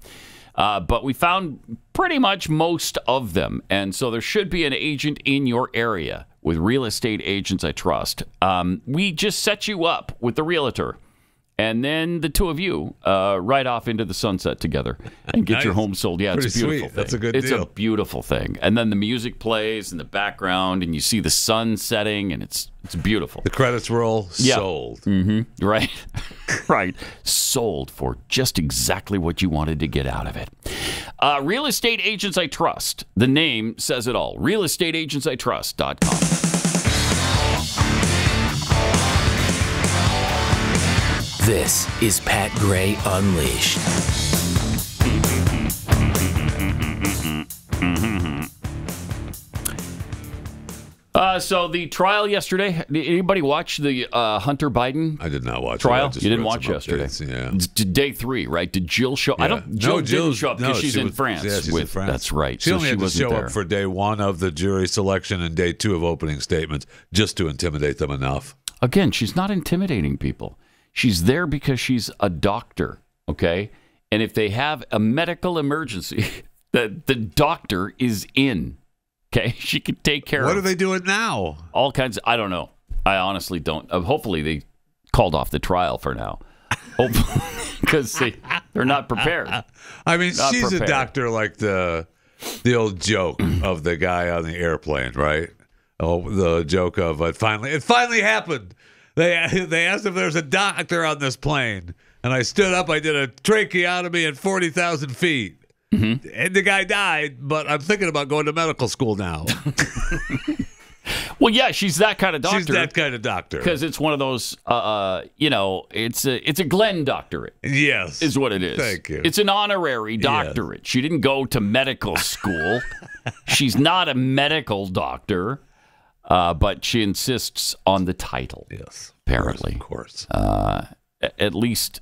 But we found pretty much most of them. And so there should be an agent in your area with Real Estate Agents I Trust. We just set you up with the realtor. And then the two of you ride off into the sunset together and get your home sold. Yeah, Pretty it's a beautiful sweet. thing. That's a good It's deal. a beautiful thing. And then the music plays in the background, and you see the sun setting, and it's beautiful. The credits roll. Yeah. Sold. Mm-hmm. Right. Right. Sold for just exactly what you wanted to get out of it. Real Estate Agents I Trust. The name says it all. RealestateAgentsITrust.com. This is Pat Gray Unleashed. So the trial yesterday, did anybody watch the Hunter Biden I did not watch trial? it. I just You didn't read watch some yesterday. updates, yeah. It's day 3, right? Did Jill show? Yeah. Jill didn't Jill's- show up because she's in France. Yeah, she's with, in France. That's right. She so only she had to wasn't show there. up for day 1 of the jury selection and day 2 of opening statements just to intimidate them enough. Again, she's not intimidating people. She's there because she's a doctor, okay? And if they have a medical emergency, the doctor is in, okay? She could take care of What are they doing now? all kinds. I don't know. I honestly don't. Hopefully they called off the trial for now. Because they're not prepared. I mean, Not she's prepared. a doctor like the old joke of the guy on the airplane, right? Oh, the joke of it finally happened. They asked if there's a doctor on this plane, and I stood up. I did a tracheotomy at 40,000 feet, and the guy died. But I'm thinking about going to medical school now. Well, yeah, she's that kind of doctor. She's that kind of doctor. Because it's one of those, it's a Glenn doctorate. Yes. Is what it is. Thank you. It's an honorary doctorate. She didn't go to medical school. She's not a medical doctor, but she insists on the title. Yes. Apparently. Of course. At least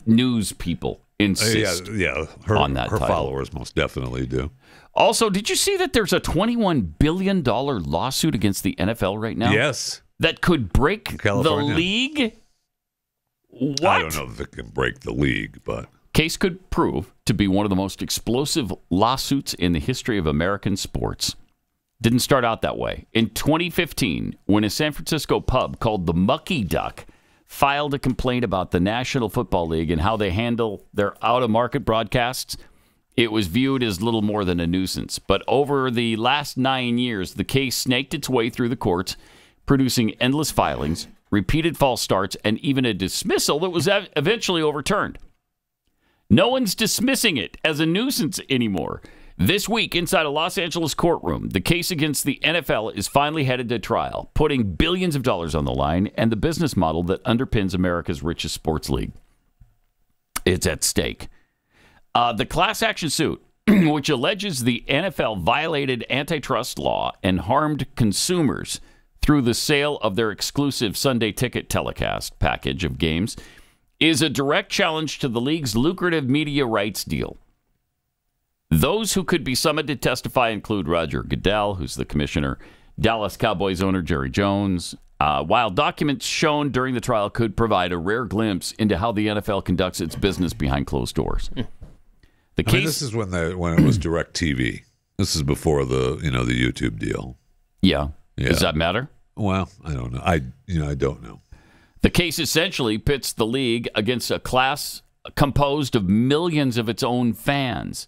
news people insist Her on that her title. followers most definitely do. Also, did you see that there's a $21 billion lawsuit against the NFL right now? Yes. That could break the California. league? What? I don't know if it can break the league, but Case could prove to be one of the most explosive lawsuits in the history of American sports. Didn't start out that way. In 2015, when a San Francisco pub called the Mucky Duck filed a complaint about the National Football League and how they handle their out-of-market broadcasts, it was viewed as little more than a nuisance. But over the last 9 years, the case snaked its way through the courts, producing endless filings, repeated false starts, and even a dismissal that was eventually overturned. No one's dismissing it as a nuisance anymore. This week, inside a Los Angeles courtroom, the case against the NFL is finally headed to trial, putting billions of dollars on the line and the business model that underpins America's richest sports league. It's at stake. The class action suit, which alleges the NFL violated antitrust law and harmed consumers through the sale of their exclusive Sunday ticket telecast package of games, is a direct challenge to the league's lucrative media rights deal. Those who could be summoned to testify include Roger Goodell, who's the commissioner, Dallas Cowboys owner Jerry Jones, while documents shown during the trial could provide a rare glimpse into how the NFL conducts its business behind closed doors. The case. this is when it was DirecTV. This is before the the YouTube deal. Yeah. Does that matter? Well, I don't know. I don't know. The case essentially pits the league against a class composed of millions of its own fans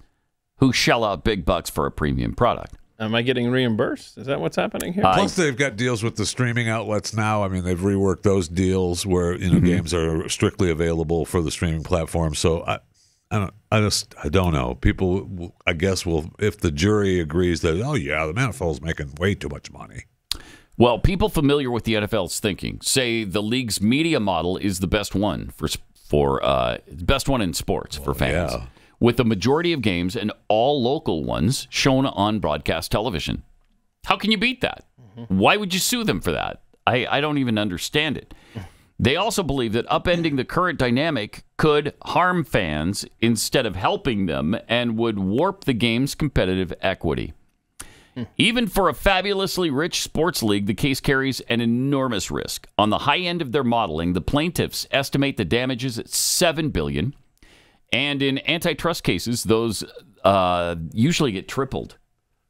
who shell out big bucks for a premium product. Am I getting reimbursed? Is that what's happening here? Plus, they've got deals with the streaming outlets now. I mean, they've reworked those deals where games are strictly available for the streaming platform. So I don't know. People, I guess, will, if the jury agrees that, oh yeah, the NFL's making way too much money. Well, people familiar with the NFL's thinking say the league's media model is the best one best one in sports for fans, with the majority of games and all local ones shown on broadcast television. How can you beat that? Why would you sue them for that? I don't even understand it. They also believe that upending the current dynamic could harm fans instead of helping them and would warp the game's competitive equity. Even for a fabulously rich sports league, the case carries an enormous risk. On the high end of their modeling, the plaintiffs estimate the damages at $7 billion, and in antitrust cases, those usually get tripled.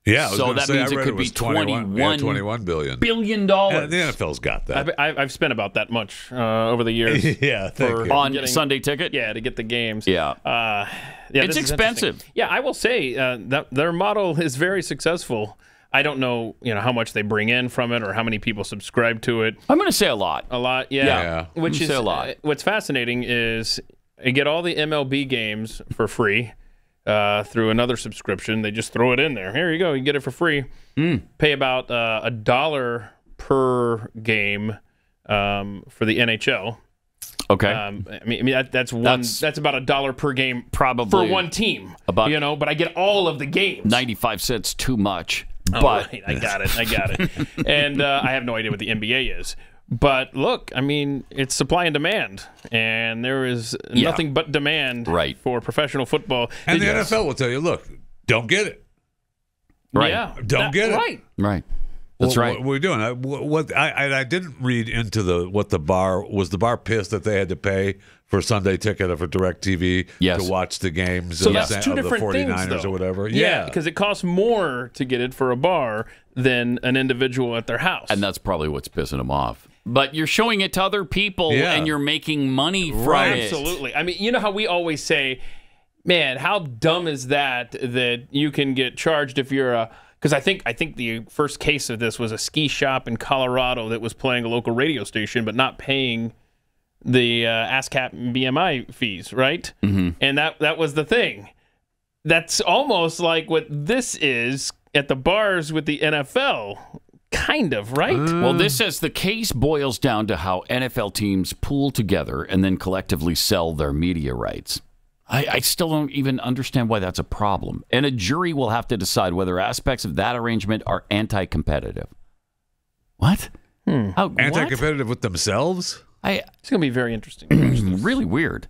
Yeah, so that means it could be $21 billion. Yeah, the NFL's got that. I've spent about that much over the years. Yeah, on Sunday Ticket. Yeah, to get the games. Yeah, it's expensive. Yeah, I will say that their model is very successful. I don't know, how much they bring in from it or how many people subscribe to it. I'm going to say a lot. A lot, yeah. Which is a lot. What's fascinating is you get all the MLB games for free. Through another subscription. They just throw it in there. Here you go. You get it for free. Pay about $1 per game for the NHL. Okay. I mean that's about $1 per game probably for one team. But I get all of the games. 95 cents too much. Oh, but right. I got it. And I have no idea what the NBA is. But look, I mean, it's supply and demand, and there is nothing but demand for professional football. And the NFL will tell you, look, don't get it. Right. Yeah, don't get it. Right. That's right. What we're doing. I didn't read into the bar. Was the bar pissed that they had to pay for Sunday Ticket or for DirecTV to watch the games so of that's two the different 49ers things, or whatever? Yeah, because it costs more to get it for a bar than an individual at their house. And that's probably what's pissing them off. But you're showing it to other people, and you're making money from it. Absolutely. I mean, you know how we always say, man, how dumb is that you can get charged if you're a... Because I think the first case of this was a ski shop in Colorado that was playing a local radio station but not paying the ASCAP and BMI fees, right? Mm-hmm. And that was the thing. That's almost like what this is at the bars with the NFL. Kind of, right? Well, this says the case boils down to how NFL teams pool together and then collectively sell their media rights. I still don't even understand why that's a problem. And a jury will have to decide whether aspects of that arrangement are anti-competitive. What? Anti-competitive with themselves? It's going to be very interesting. Really weird.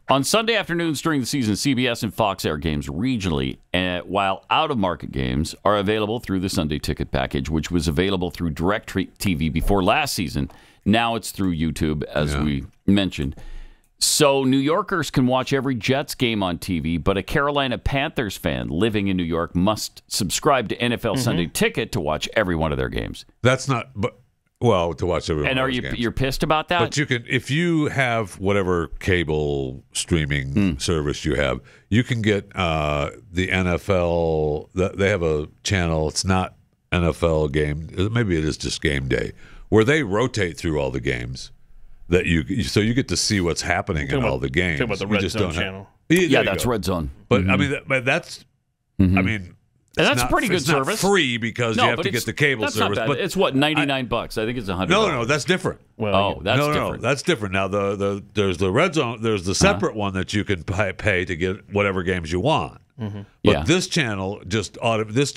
On Sunday afternoons during the season, CBS and Fox air games regionally, while out-of-market games are available through the Sunday Ticket package, which was available through DirecTV before last season. Now it's through YouTube, as we mentioned. So New Yorkers can watch every Jets game on TV, but a Carolina Panthers fan living in New York must subscribe to NFL Sunday Ticket to watch every one of their games. That's not... Well, to watch every one and of are those you games. You're pissed about that? But you can, if you have whatever cable streaming service you have, you can get the NFL. They have a channel. It's not NFL game. Maybe it is just Game Day, where they rotate through all the games. So you get to see what's happening in all the games. Talking about the Red Zone channel. Yeah, that's Red Zone. But I mean, that's. I mean. And that's a pretty good service. It's not free because you have to get the cable service. But it's what, $99? I think it's $100. No, that's different. Well, that's different. No, that's different. Now there's the Red Zone. There's the separate one that you can pay to get whatever games you want. But this channel just goes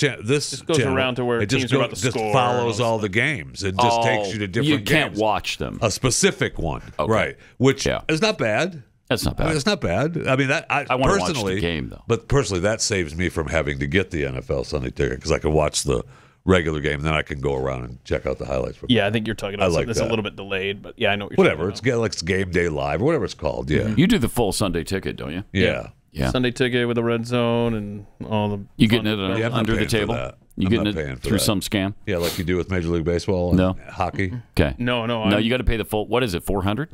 around to where teams are about to just score follows all the games and just takes you to different games. You can't watch them. A specific one, right? Which is not bad. That's not bad. I mean, it's not bad. I mean, I want personally, to watch the game, though. But personally, that saves me from having to get the NFL Sunday Ticket because I can watch the regular game, and then I can go around and check out the highlights. Yeah, I think you're talking about something that's a little bit delayed, but yeah, I know what you're whatever. talking about. It's Game Day Live or whatever it's called. Yeah, You do the full Sunday Ticket, don't you? Yeah. Sunday Ticket with the Red Zone and all the. You getting it under the table? You getting it through some scam? Yeah, like you do with Major League Baseball and hockey. Okay. No. You got to pay the full. What is it? $400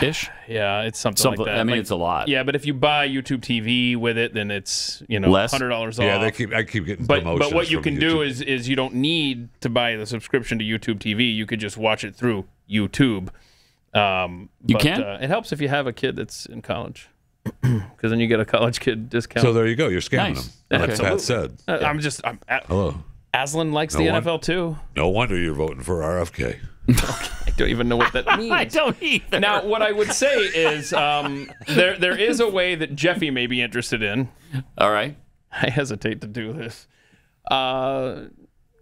ish? Yeah, it's something like that. I mean, it's a lot. Yeah, but if you buy YouTube TV with it, then it's less $100 off. Yeah, I keep getting promotions. But what you can YouTube. do is you don't need to buy the subscription to YouTube TV. You could just watch it through YouTube. You can. It helps if you have a kid that's in college, because then you get a college kid discount. So there you go. You're scamming them. Like Pat said. Hello. Aslan likes the NFL too. No wonder you're voting for RFK. I don't even know what that means. I don't either. Now, what I would say is there is a way that Jeffy may be interested in. All right. I hesitate to do this.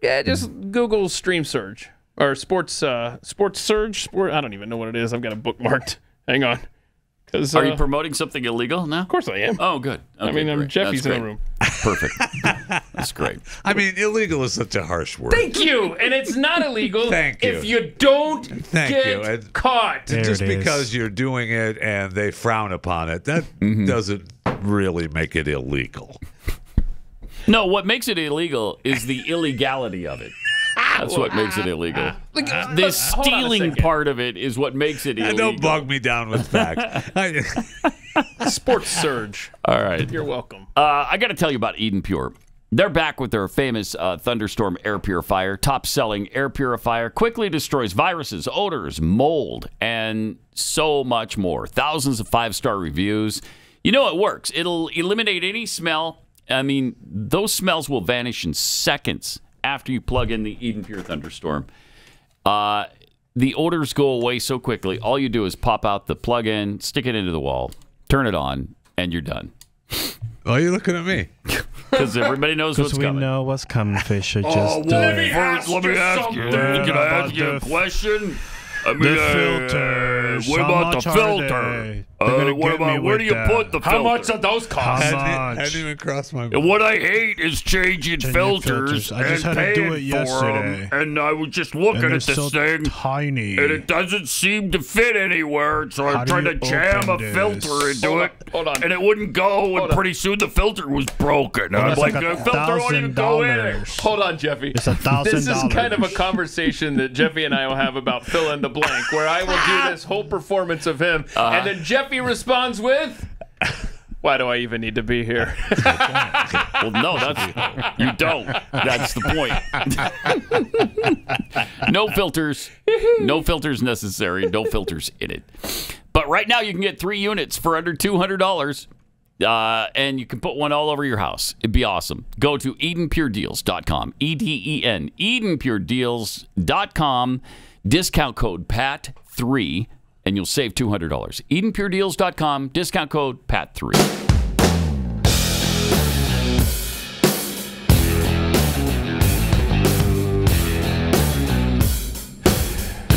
Just Google Stream Surge or Sports Surge. I don't even know what it is. I've got it bookmarked. Hang on. Are you promoting something illegal now? Of course I am. Oh, good. Okay, I mean, great. Jeffy's in the room. Perfect. That's great. I mean, illegal is such a harsh word. Thank you. And it's not illegal Thank you. if you don't get caught. Just because you're doing it and they frown upon it, that doesn't really make it illegal. No, what makes it illegal is the illegality of it. That's what makes it illegal. The stealing part of it is what makes it illegal. Don't bog me down with facts. Sports Surge. All right. You're welcome. I got to tell you about Eden Pure. They're back with their famous Thunderstorm air purifier. Top-selling air purifier. Quickly destroys viruses, odors, mold, and so much more. Thousands of 5-star reviews. You know it works. It'll eliminate any smell. I mean, those smells will vanish in seconds after you plug in the Eden Pure Thunderstorm. The odors go away so quickly. All you do is pop out the plug-in, stick it into the wall, turn it on, and you're done. Why are you looking at me? Because everybody knows what's coming. Because we know what's coming, Fisher. Just do let it. me ask you. Can I ask you a question? I mean, the filters. What about the filter? What about where do you put the filter? How much do those cost? Hadn't even crossed my mind. And what I hate is changing filters I just and had to do it paying yesterday. for them. And I was just looking at this so thing, tiny, and it doesn't seem to fit anywhere. So I'm trying to jam a filter into it, and it wouldn't go. And pretty soon the filter was broken. I'm like, the filter won't even go in. Hold on, Jeffy. It's $1,000. This is kind of a conversation that Jeffy and I will have about fill in the blank, where I will do this whole performance of him, and then Jeffy responds with, why do I even need to be here? Well, no, you don't. That's the point. No filters. No filters necessary. No filters in it. But right now you can get 3 units for under $200. And you can put one all over your house. It'd be awesome. Go to EdenPureDeals.com. EDEN. EdenPureDeals.com. Discount code PAT3. And you'll save $200. EdenPureDeals.com, discount code PAT3.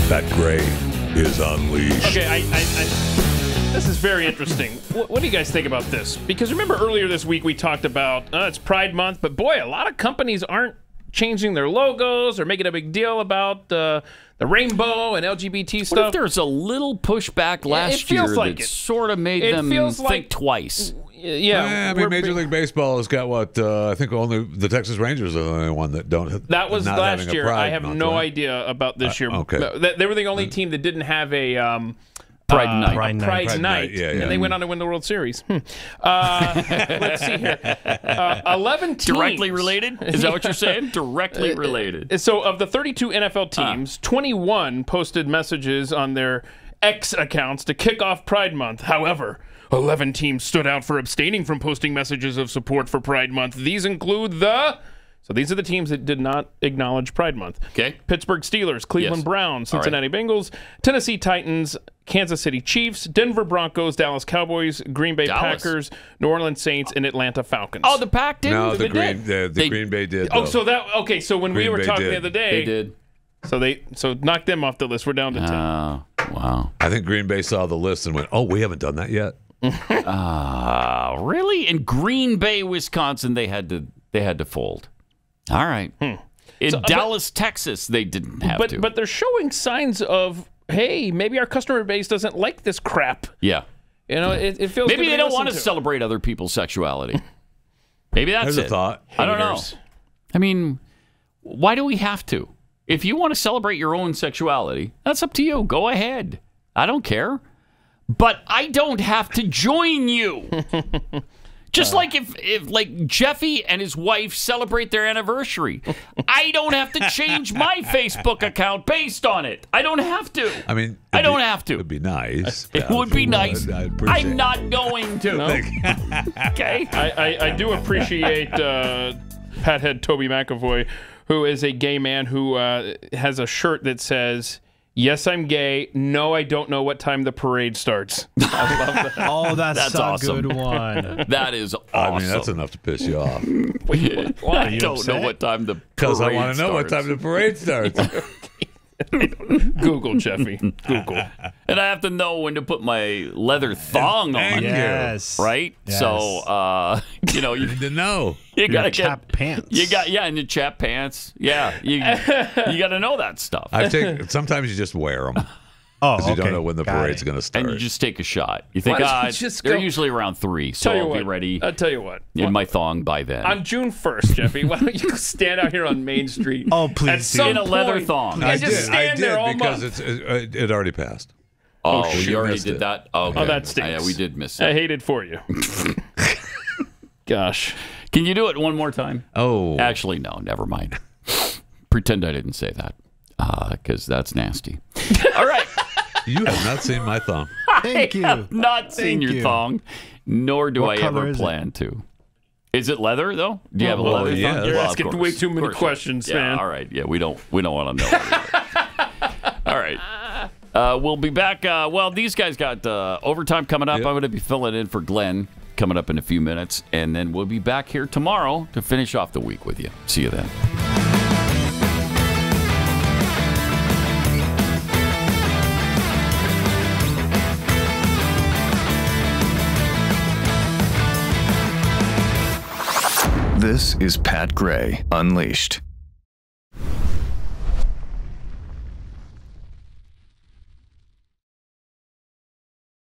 Pat Gray is unleashed. Okay, this is very interesting. What do you guys think about this? Because remember earlier this week we talked about it's Pride Month, but boy, a lot of companies aren't changing their logos or making a big deal about the rainbow and LGBT stuff. What if there's a little pushback last year that sort of made them think twice? Yeah, I mean, Major League Baseball has got what I think only the Texas Rangers are the only one that don't. That was last year. I have month, no right? idea about this year. Okay, they were the only team that didn't have a Pride Night. Pride Night. Yeah. And they went on to win the World Series. Let's see here. 11 teams. Directly related? Is that what you're saying? Directly related. So of the 32 NFL teams, 21 posted messages on their X accounts to kick off Pride Month. However, 11 teams stood out for abstaining from posting messages of support for Pride Month. These include these are the teams that did not acknowledge Pride Month. Okay. Pittsburgh Steelers, Cleveland Browns, Cincinnati Bengals, Tennessee Titans, Kansas City Chiefs, Denver Broncos, Dallas Cowboys, Green Bay Packers, New Orleans Saints, and Atlanta Falcons. Oh, the Pack didn't? No, the Green Bay did. Oh, so when we were talking the other day, they did. So knock them off the list. We're down to 10. Wow. I think Green Bay saw the list and went, "Oh, we haven't done that yet." Really? In Green Bay, Wisconsin, they had to fold. All right. In Dallas, Texas, they didn't have to. But they're showing signs of, hey, maybe our customer base doesn't like this crap. Yeah. You know, it feels maybe good they don't want to celebrate other people's sexuality. Maybe that's There's a thought. I don't know. I mean, why do we have to? If you want to celebrate your own sexuality, that's up to you. Go ahead. I don't care. But I don't have to join you. Just like if like Jeffy and his wife celebrate their anniversary, I don't have to change my Facebook account based on it. I don't have to. I mean, I don't have to. It'd be nice. It would be nice. I'm not going to. No. Okay. I do appreciate Pathead Toby McAvoy, who is a gay man who has a shirt that says, "Yes, I'm gay. No, I don't know what time the parade starts." I love that. Oh, that's a awesome. good one. That is awesome. I mean, that's enough to piss you off. I don't know what time the parade Because I want to know what starts. time the parade starts. Google, Jeffy. Google. And I have to know when to put my leather thong on. Yes. Right? Yes. So, you need to know. You got to chap pants. and your chap pants. Yeah. You got to know that stuff. Sometimes you just wear them. Oh, because you don't know when the parade's going to start. And you just take a shot. You think, they're usually around 3, so I'll be ready. I'll tell you what. In my thong by then. On June 1st, Jeffy, why don't you stand out here on Main Street? Oh, please. In a leather thong. I just stand there all because month. it already passed. Oh, you already did that? Okay. Oh, that stinks. Yeah, we did miss that. I hate it for you. Gosh. Can you do it one more time? Oh. Actually, no, never mind. Pretend I didn't say that, because that's nasty. All right. You have not seen my thong. Thank you. I have not seen your thong, nor do What I color ever is plan to. Is it leather though? Do you have a leather thong? You're Well, asking of way course. too many Of course. questions, Yeah, man. all right. Yeah, we don't want to know. All right. We'll be back. These guys got overtime coming up. Yep. I'm going to be filling in for Glenn coming up in a few minutes, and then we'll be back here tomorrow to finish off the week with you. See you then. This is Pat Gray Unleashed.